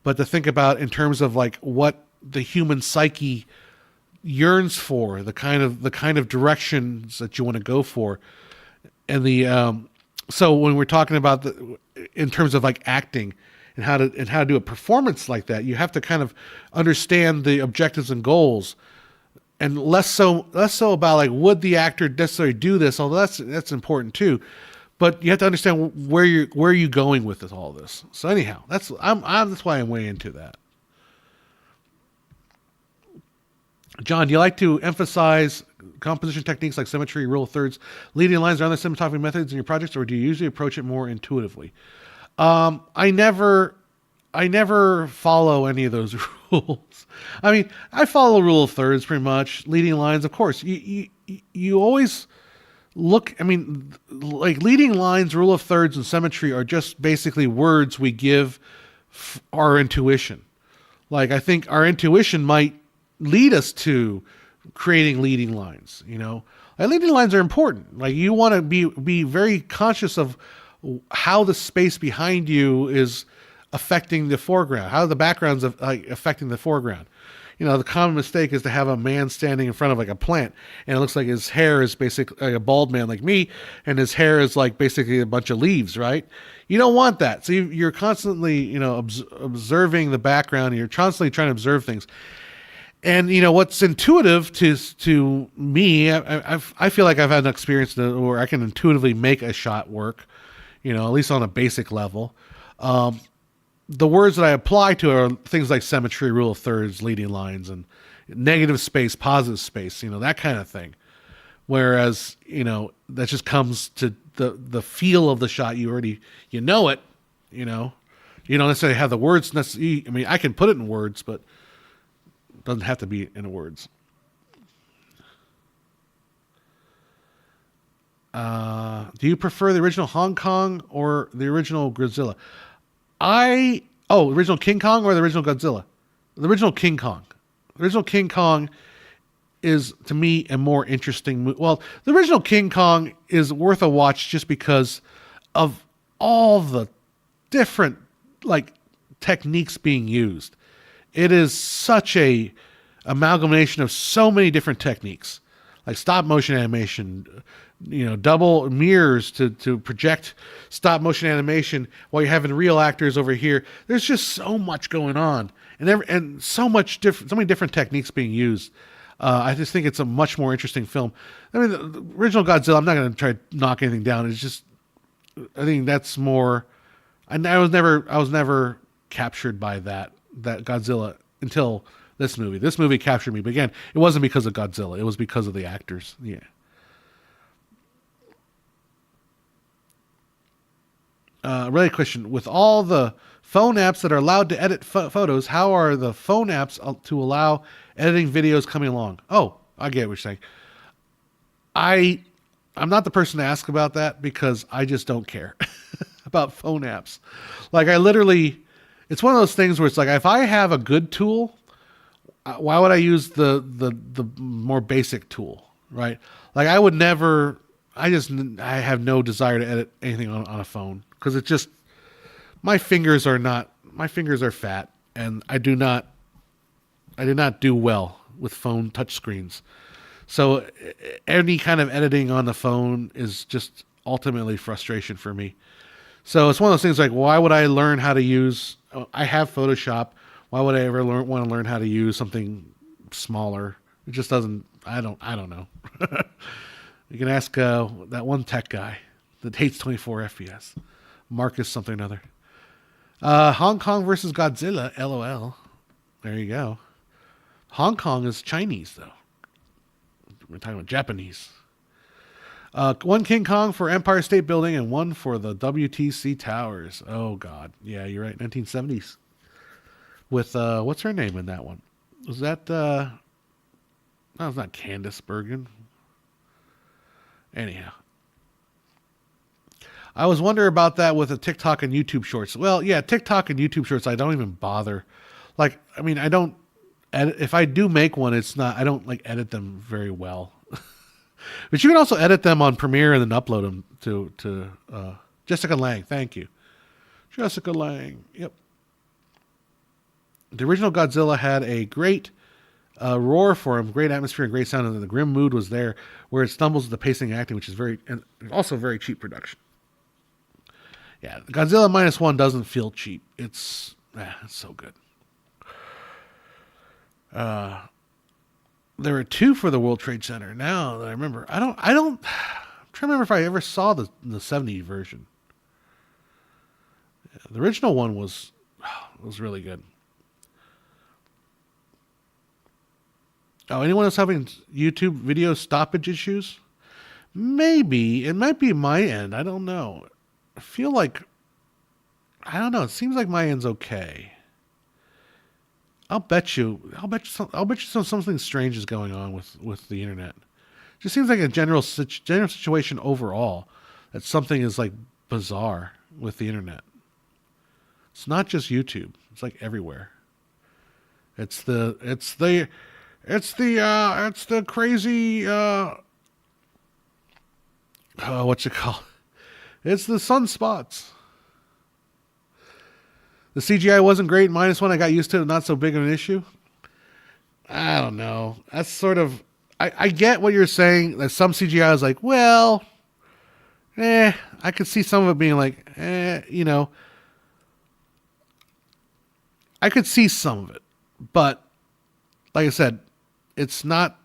but to think about in terms of like what the human psyche yearns for, the kind of directions that you want to go for, and so when we're talking about in terms of like acting and how to do a performance like that, you have to kind of understand the objectives and goals, and less so about like would the actor necessarily do this, although that's important too, but you have to understand where you're going with this, all this. So anyhow, that's why I'm way into that. John, do you like to emphasize composition techniques like symmetry, rule of thirds, leading lines, or other cinematography methods in your projects, or do you usually approach it more intuitively? I never follow any of those rules. I mean, I follow rule of thirds pretty much. Leading lines, of course. You always look. I mean, like leading lines, rule of thirds, and symmetry are just basically words we give our intuition. Like I think our intuition might lead us to creating leading lines. And leading lines are important. Like you want to be very conscious of how the space behind you is affecting the foreground, how the background's affecting the foreground. The common mistake is to have a man standing in front of like a plant, and it looks like his hair is basically like a bald man like me, and his hair is like basically a bunch of leaves, right? You don't want that. So you're constantly, observing the background, and you're constantly trying to observe things. And what's intuitive to me, I feel like I've had an experience where I can intuitively make a shot work, at least on a basic level. The words that I apply to are things like symmetry, rule of thirds, leading lines, and negative space, positive space, that kind of thing. Whereas, that just comes to the feel of the shot. You already, it, you don't necessarily have the words necessarily. I mean, I can put it in words, but it doesn't have to be in words. Do you prefer the original Hong Kong or the original Godzilla? Original King Kong or the original Godzilla? The original King Kong. The original King Kong is, to me, a more interesting movie. Well, the original King Kong is worth a watch just because of all the different, like, techniques being used. It is such a amalgamation of so many different techniques, like stop motion animation, double mirrors to project stop motion animation while you're having real actors over here. There's just so much going on, and so many different techniques being used. I just think it's a much more interesting film. I mean, the original Godzilla, I'm not going to try to knock anything down. It's just, I think that's more. And I was never captured by that Godzilla until this movie. This movie captured me, but again, it wasn't because of Godzilla. It was because of the actors. Yeah. Really question. With all the phone apps that are allowed to edit photos, how are the phone apps to allow editing videos coming along? Oh, I get what you're saying. I'm not the person to ask about that because I just don't care about phone apps. Like it's one of those things where it's like, if I have a good tool, why would I use the more basic tool, right? Like I would never, I have no desire to edit anything on a phone because it just, my fingers are fat, and I do not do well with phone touchscreens. So any kind of editing on the phone is just ultimately frustration for me. So it's one of those things like, why would I learn how to use, I have Photoshop. Why would I ever want to learn how to use something smaller? It just doesn't, I don't know. You can ask that one tech guy that hates 24 FPS. Marcus something or other. Hong Kong versus Godzilla, LOL. There you go. Hong Kong is Chinese, though. We're talking about Japanese. One King Kong for Empire State Building and one for the WTC Towers. Oh, God. Yeah, you're right. 1970s. With, what's her name in that one? Was that, no, it's not Candace Bergen. Anyhow. I was wondering about that with the TikTok and YouTube shorts. Well, yeah, TikTok and YouTube shorts, I don't even bother. Like, I mean, I don't edit. If I do make one, it's not, I don't like edit them very well. But you can also edit them on Premiere and then upload them to Jessica Lange. Thank you, Jessica Lange. Yep. The original Godzilla had a great roar for him, great atmosphere and great sound, and the grim mood was there. Where it stumbles with the pacing and acting, which is and also very cheap production. Yeah, Godzilla Minus One doesn't feel cheap. It's so good. There were two for the World Trade Center. Now that I remember, I'm trying to remember if I ever saw the 70 version. Yeah, the original one was really good. Oh, anyone else having YouTube video stoppage issues? Maybe. It might be my end. I don't know. I feel like, I don't know. It seems like my end's okay. I'll bet you something strange is going on with the internet. It just seems like a general situation overall that something is like bizarre with the internet. It's not just YouTube. It's like everywhere. It's the crazy what's it called? It's the sunspots. The CGI wasn't great. Minus One, I got used to it. Not so big of an issue. I don't know. That's sort of... I get what you're saying. That some CGI is like, well... I could see some of it being like, you know... I could see some of it. But, like I said, it's not...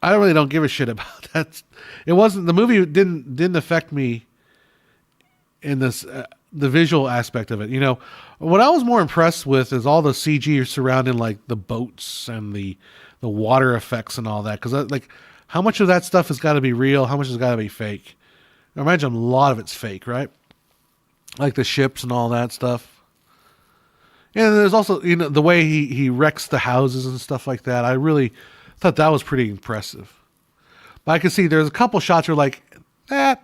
I really don't give a shit about that. It wasn't... The movie didn't affect me in this... the visual aspect of it. You know, what I was more impressed with is all the CG surrounding like the boats and the water effects and all that. Cause like how much of that stuff has got to be real? How much has got to be fake? I imagine a lot of it's fake, right? Like the ships and all that stuff. And there's also, you know, the way he wrecks the houses and stuff like that. I really thought that was pretty impressive. But I could see there's a couple shots where like that,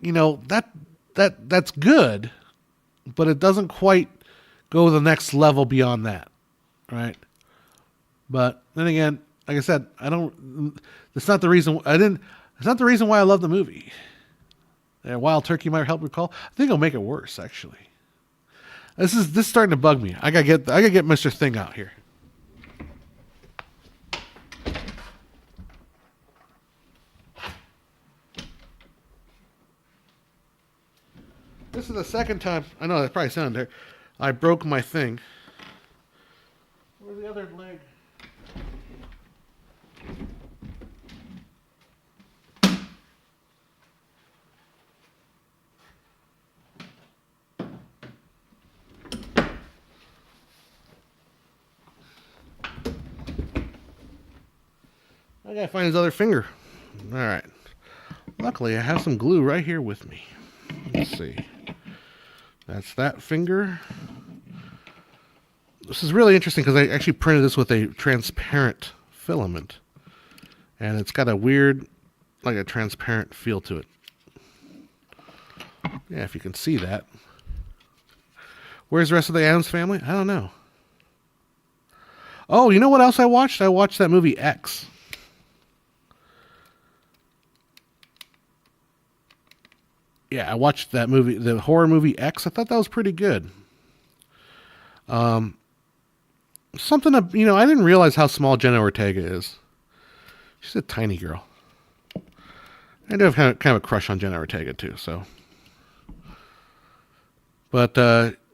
you know, that's good, but it doesn't quite go the next level beyond that, right? But then again, like I said, it's not the reason why I love the movie. Wild Turkey might help recall. I think it'll make it worse, actually. This is starting to bug me. I gotta get Mr. Thing out here. This is the second time. I know that probably sounded there. I broke my thing. Where's the other leg? I gotta find his other finger. All right. Luckily, I have some glue right here with me. Let's see. That's that finger. This is really interesting because I actually printed this with a transparent filament. And it's got a weird, like a transparent feel to it. Yeah, if you can see that. Where's the rest of the Addams Family? I don't know. Oh, you know what else I watched? I watched that movie X. Yeah, I watched that movie, the horror movie X. I thought that was pretty good. Something, you know, I didn't realize how small Jenna Ortega is. She's a tiny girl. I do have kind of a crush on Jenna Ortega too, so. But,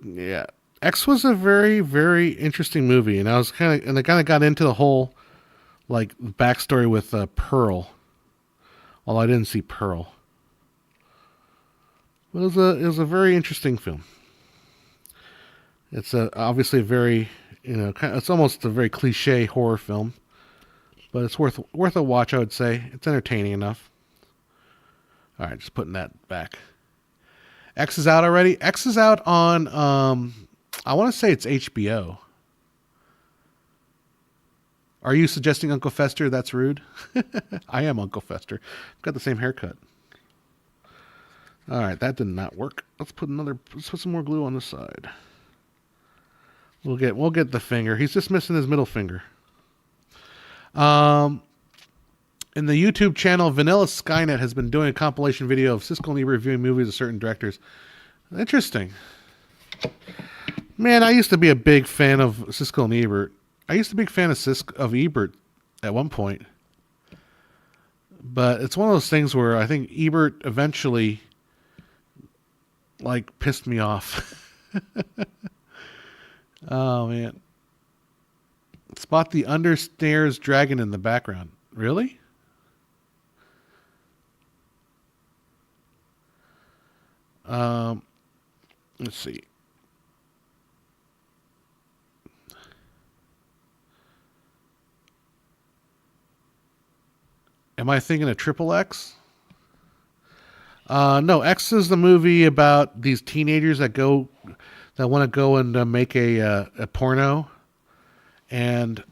yeah. X was a very, very interesting movie, and I kind of got into the whole, like, backstory with Pearl. Although I didn't see Pearl. It was a very interesting film. It's obviously a very, you know, it's almost a very cliche horror film, but it's worth a watch. I would say it's entertaining enough. All right, just putting that back. X is out already. X is out on I want to say it's HBO. Are you suggesting Uncle Fester? That's rude. I am Uncle Fester. I've got the same haircut. All right, that did not work. Let's put some more glue on the side. We'll get the finger. He's just missing his middle finger. And the YouTube channel Vanilla Skynet has been doing a compilation video of Siskel and Ebert reviewing movies of certain directors. Interesting. Man, I used to be a big fan of Siskel and Ebert. I used to be a big fan of Ebert at one point. But it's one of those things where I think Ebert eventually like pissed me off. Oh man. Spot the understairs dragon in the background. Really? Let's see. Am I thinking of Triple X? No, X is the movie about these teenagers that want to go and make a porno, and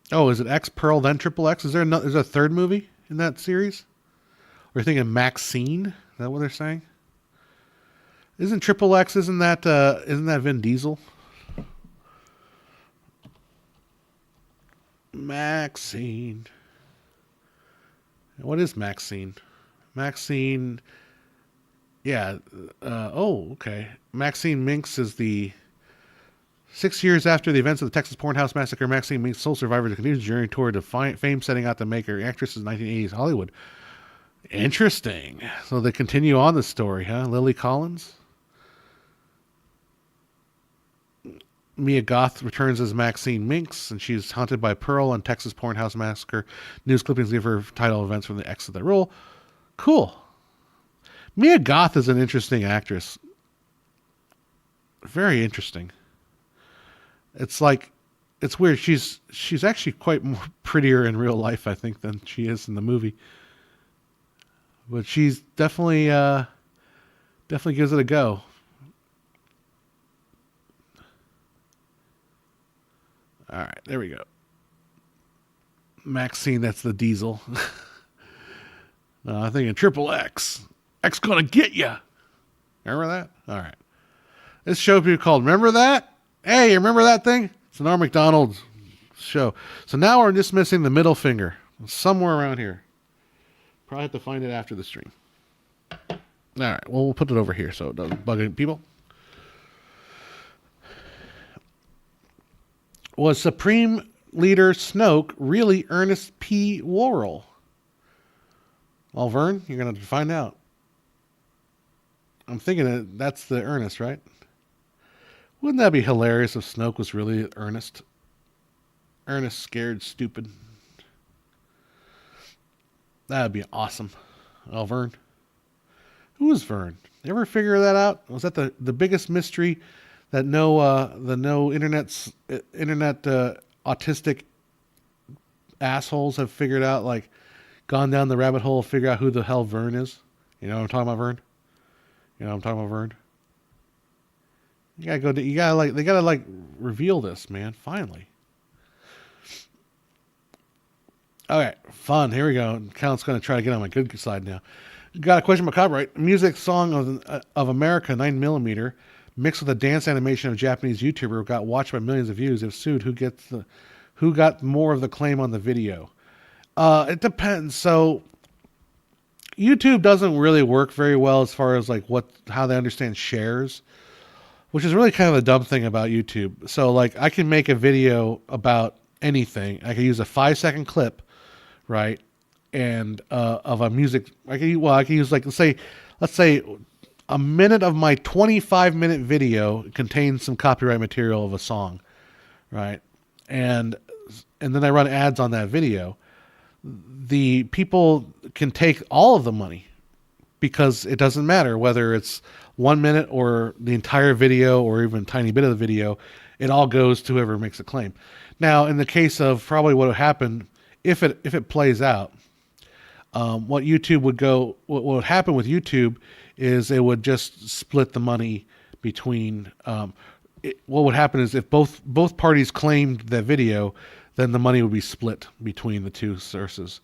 is it X Pearl then Triple X? Is there a third movie in that series? Or are you thinking Maxine? Is that what they're saying? Isn't Triple X? Isn't that Vin Diesel? Maxine. What is Maxine? Maxine. Yeah. Okay. Maxine Minks is the 6 years after the events of the Texas Porn House Massacre. Maxine Minks, sole survivor, continues the journey toward the fame, setting out to make her actress in 1980s Hollywood. Interesting. So they continue on the story, huh? Lily Collins. Mia Goth returns as Maxine Minks, and she's haunted by Pearl and Texas Porn House Massacre. News clippings give her title events from the X of that role. Cool. Mia Goth is an interesting actress. Very interesting. It's weird. She's actually quite more prettier in real life, I think, than she is in the movie. But she's definitely gives it a go. All right, there we go. Maxine, that's the Diesel. I'm thinking Triple X. X gonna get ya. Remember that? All right. This show be called Remember That? Hey, you remember that thing? It's an Norm Macdonald show. So now we're just missing the middle finger. Somewhere around here. Probably have to find it after the stream. All right, well, we'll put it over here so it doesn't bug any people. Was Supreme Leader Snoke really Ernest P. Worrell? Well, Vern, you're going to find out. I'm thinking that's the Ernest, right? Wouldn't that be hilarious if Snoke was really Ernest? Ernest scared stupid. That'd be awesome. Oh, Vern. Who was Vern? You ever figure that out? Was that the biggest mystery that no internet autistic assholes have figured out? Like, gone down the rabbit hole to figure out who the hell Vern is? You know what I'm talking about, Vern? You know what I'm talking about, Vern? They gotta reveal this, man. Finally. All right, fun. Here we go. Count's going to try to get on my good side now. Got a question about copyright. Music song of America, 9mm, mixed with a dance animation of a Japanese YouTuber, got watched by millions of views. If sued, who got more of the claim on the video? It depends. So YouTube doesn't really work very well as far as how they understand shares, which is really kind of a dumb thing about YouTube. So I can make a video about anything. I can use a 5-second clip, right? And of a music, I can use let's say a minute of my 25-minute video contains some copyright material of a song, right? And then I run ads on that video. The people can take all of the money because it doesn't matter whether it's 1 minute or the entire video or even a tiny bit of the video. It all goes to whoever makes a claim. Now, in the case of probably what would happen if it plays out, what would happen with YouTube is it would just split the money between. What would happen is if both parties claimed that video, then the money would be split between the two sources.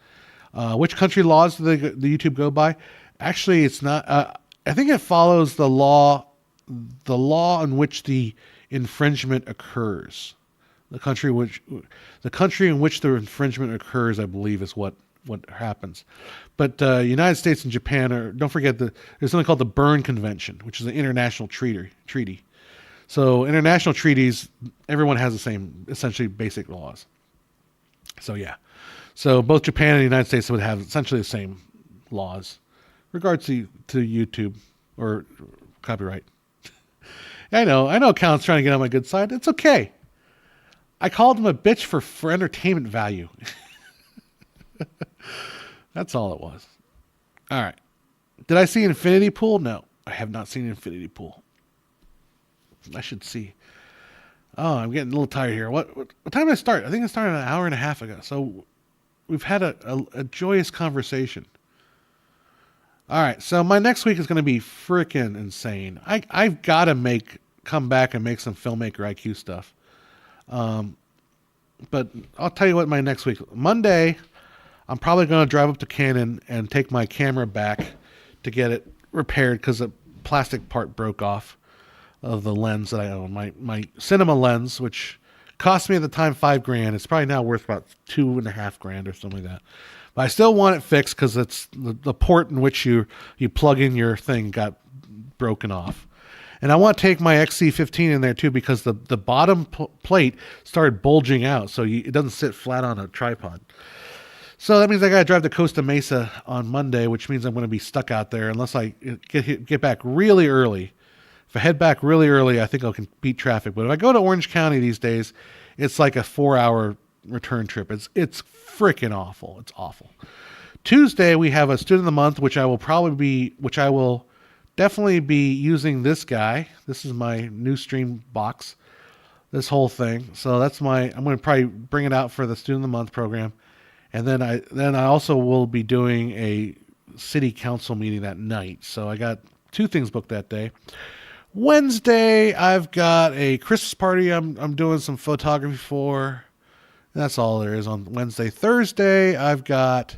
Which country laws do the YouTube go by? Actually, it's not. I think it follows the law in which the infringement occurs. The country which the country in which the infringement occurs, I believe, is what happens. But United States and Japan are. Don't forget there's something called the Berne Convention, which is an international treaty. So international treaties, everyone has the same, essentially basic laws. So yeah, so both Japan and the United States would have essentially the same laws, regards to YouTube or copyright. I know. Count's trying to get on my good side. It's okay. I called him a bitch for entertainment value. That's all it was. All right. Did I see Infinity Pool? No, I have not seen Infinity Pool. I should see. Oh, I'm getting a little tired here. What time did I start? I think I started an hour and a half ago. So we've had a joyous conversation. All right. So my next week is going to be freaking insane. I've got to come back and make some filmmaker IQ stuff. But I'll tell you what my next week. Monday, I'm probably going to drive up to Canon and take my camera back to get it repaired because a plastic part broke off of the lens that I own. My cinema lens, which cost me at the time $5,000. It's probably now worth about $2,500 or something like that. But I still want it fixed because it's the port in which you plug in your thing got broken off. And I want to take my XC15 in there too because the bottom plate started bulging out, so it doesn't sit flat on a tripod. So that means I got to drive to Costa Mesa on Monday, which means I'm going to be stuck out there unless I get back really early. If I head back really early, I think I can beat traffic. But if I go to Orange County these days, it's like a 4-hour return trip. It's freaking awful. It's awful. Tuesday we have a student of the month, which I will definitely be using this guy. This is my new stream box. This whole thing. So I'm going to probably bring it out for the student of the month program. And then I also will be doing a city council meeting that night. So I got 2 things booked that day. Wednesday, I've got a Christmas party I'm doing some photography for. That's all there is on Wednesday. Thursday, I've got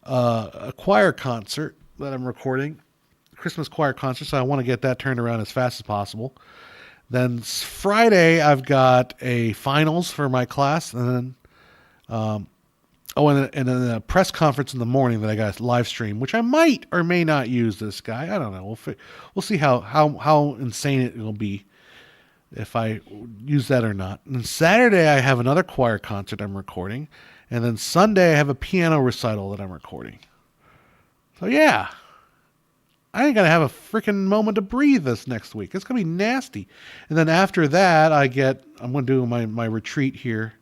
a choir concert that I'm recording. Christmas choir concert, so I want to get that turned around as fast as possible. Then Friday, I've got a finals for my class, and then and then a press conference in the morning that I got to live stream, which I might or may not use this guy. I don't know. We'll see how insane it will be if I use that or not. And Saturday I have another choir concert I'm recording, and then Sunday I have a piano recital that I'm recording. So yeah, I ain't gonna have a freaking moment to breathe this next week. It's gonna be nasty. And then after that, I'm gonna do my retreat here.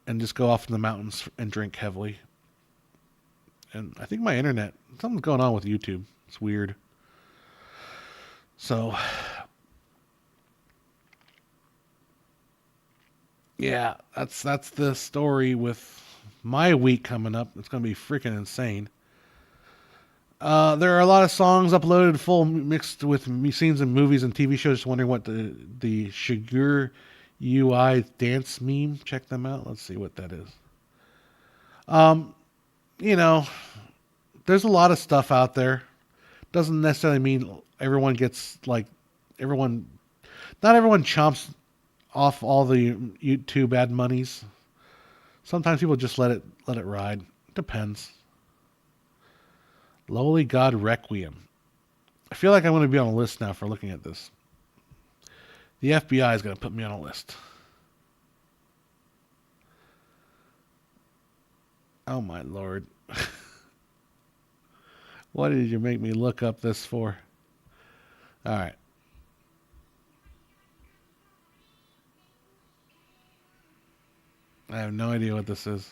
And just go off in the mountains and drink heavily. And I think my internet, something's going on with YouTube. It's weird. So, yeah, that's the story with my week coming up. It's going to be freaking insane. There are a lot of songs uploaded full mixed with scenes and movies and TV shows. Just wondering what the Shigur UI dance meme. Check them out. Let's see what that is. There's a lot of stuff out there. Doesn't necessarily mean everyone gets not everyone chomps off all the YouTube ad monies. Sometimes people just let it ride. Depends. Lowly God Requiem. I feel like I'm going to be on a list now for looking at this. The FBI is going to put me on a list. Oh, my Lord. What did you make me look up this for? All right. I have no idea what this is.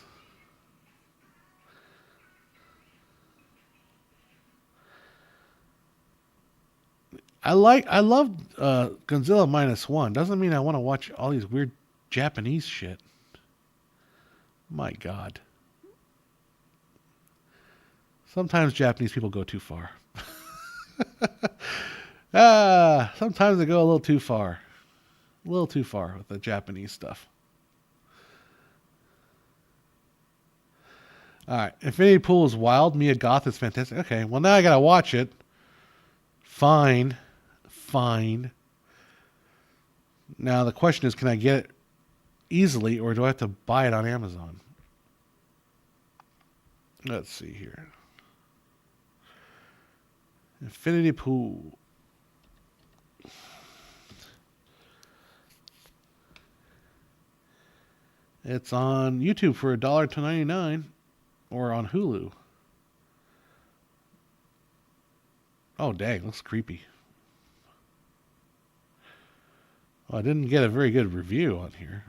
I love Godzilla Minus One. Doesn't mean I want to watch all these weird Japanese shit. My God. Sometimes Japanese people go too far. Sometimes they go a little too far. A little too far with the Japanese stuff. All right. Infinity Pool is wild. Mia Goth is fantastic. Okay. Well, now I got to watch it. Fine. Now the question is, can I get it easily, or do I have to buy it on Amazon? Let's see here. Infinity Pool. It's on YouTube for $1.99 or on Hulu. Oh, dang, looks creepy. Well, I didn't get a very good review on here.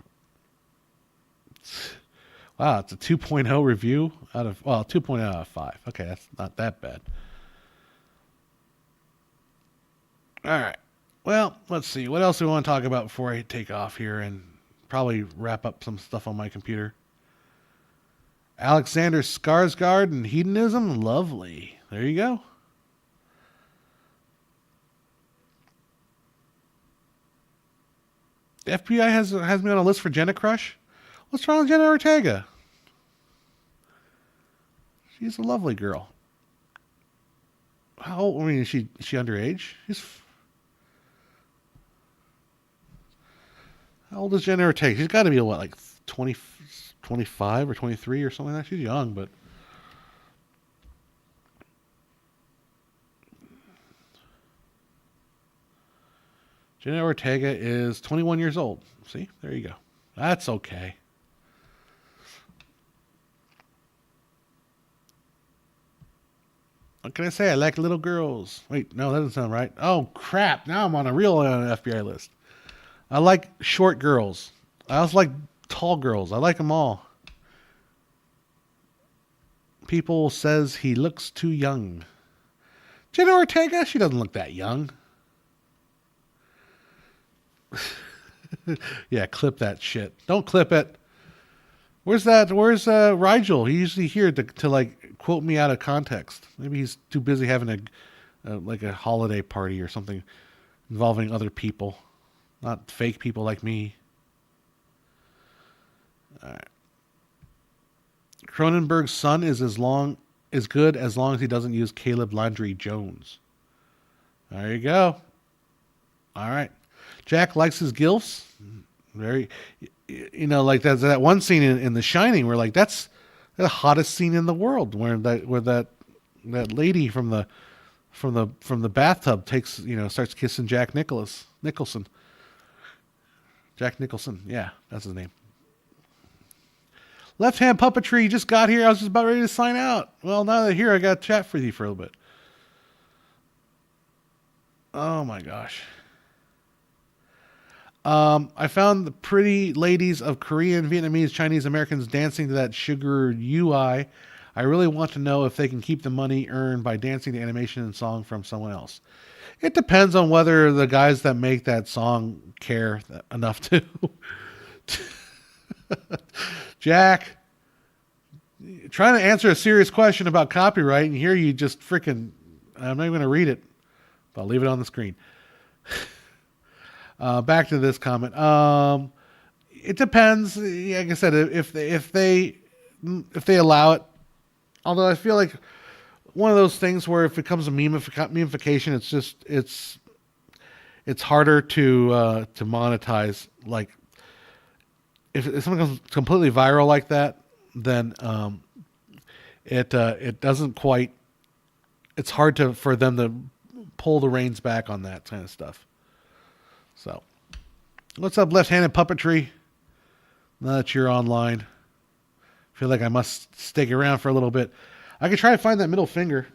Wow, it's a 2.0 review out of, 2.0 out of 5. Okay, that's not that bad. All right. Well, let's see. What else do we want to talk about before I take off here and probably wrap up some stuff on my computer? Alexander Skarsgård and hedonism? Lovely. There you go. The FBI has me on a list for Jenna Crush. What's wrong with Jenna Ortega? She's a lovely girl. How old? I mean, is she underage? How old is Jenna Ortega? She's got to be, what, like 20, 25 or 23 or something like that? She's young, but... Jenna Ortega is 21 years old. See? There you go. That's okay. What can I say? I like little girls. Wait, no, that doesn't sound right. Oh, crap. Now I'm on a real FBI list. I like short girls. I also like tall girls. I like them all. People says he looks too young. Jenna Ortega? She doesn't look that young. Yeah, clip that shit. Don't clip it. Where's Rigel? He's usually here to like quote me out of context. Maybe he's too busy having a holiday party or something involving other people, not fake people like me. All right. Cronenberg's son is good as long as he doesn't use Caleb Landry Jones. There you go. All right. Jack likes his gilfs. Very, like that one scene in The Shining where like that's the hottest scene in the world, where that lady from the bathtub starts kissing Jack Nicholson. Jack Nicholson, yeah, that's his name. Left Hand Puppetry just got here. I was just about ready to sign out. Well, now that here, I got to chat with you for a little bit. Oh my gosh. I found the pretty ladies of Korean, Vietnamese, Chinese Americans dancing to that sugar UI. I really want to know if they can keep the money earned by dancing to animation and song from someone else. It depends on whether the guys that make that song care enough to. Jack, trying to answer a serious question about copyright, and here you just freaking, I'm not even going to read it, but I'll leave it on the screen. Back to this comment. It depends. Like I said, if they allow it. Although I feel like one of those things where if it comes to memification, it's harder to monetize. Like if something goes completely viral like that, then it doesn't quite. It's hard for them to pull the reins back on that kind of stuff. So, what's up, Left-Handed Puppetry? Now that you're online, I feel like I must stick around for a little bit. I could try to find that middle finger.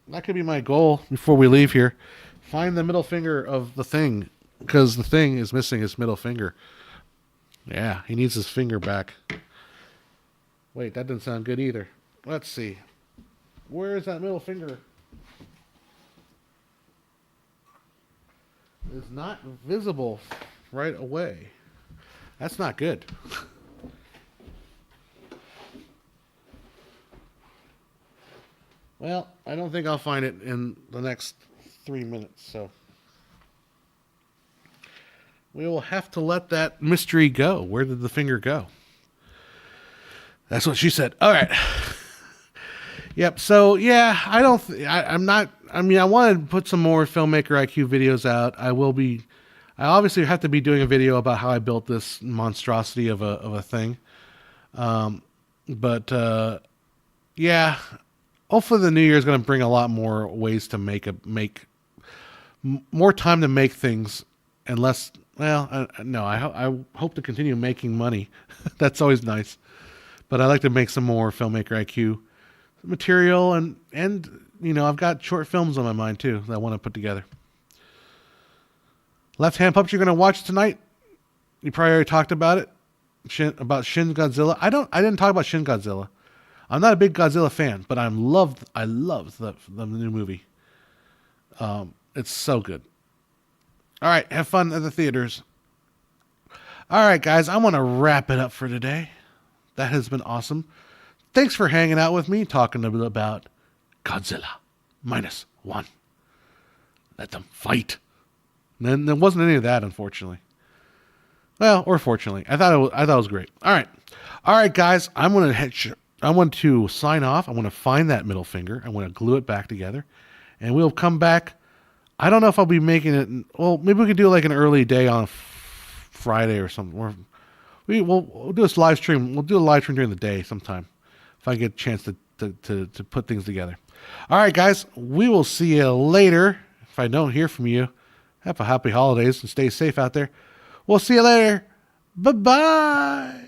That could be my goal before we leave here. Find the middle finger of the Thing, because the Thing is missing his middle finger. Yeah, he needs his finger back. Wait, that didn't sound good either. Let's see. Where is that middle finger? Is not visible right away. That's not good. Well, I don't think I'll find it in the next 3 minutes, so we will have to let that mystery go. Where did the finger go? That's what she said. All right. Yep. So yeah, I'm not. I mean, I want to put some more Filmmaker IQ videos out. I will be. I obviously have to be doing a video about how I built this monstrosity of a thing. But yeah, hopefully the new year is going to bring a lot more ways to make more time to make things, and less. Well, no, I hope to continue making money. That's always nice. But I like to make some more filmmaker IQ material, and I've got short films on my mind too that I want to put together. Left Hand Puppet you're going to watch tonight. You probably already talked about it. About Shin Godzilla. I didn't talk about Shin Godzilla. I'm not a big Godzilla fan, but I loved the new movie. It's so good. All right, have fun at the theaters. All right, guys, I'm going to wrap it up for today. That has been awesome. Thanks for hanging out with me, talking a bit about Godzilla Minus One. Let them fight. And there wasn't any of that, unfortunately. Well, or fortunately, I thought it was great. All right, guys. I want to sign off. I want to find that middle finger. I want to glue it back together, and we'll come back. I don't know if I'll be making it. Well, maybe we could do like an early day on Friday or something. Or we'll do this live stream. We'll do a live stream during the day sometime if I get a chance to put things together. All right, guys. We will see you later. If I don't hear from you, have a happy holidays and stay safe out there. We'll see you later. Bye-bye.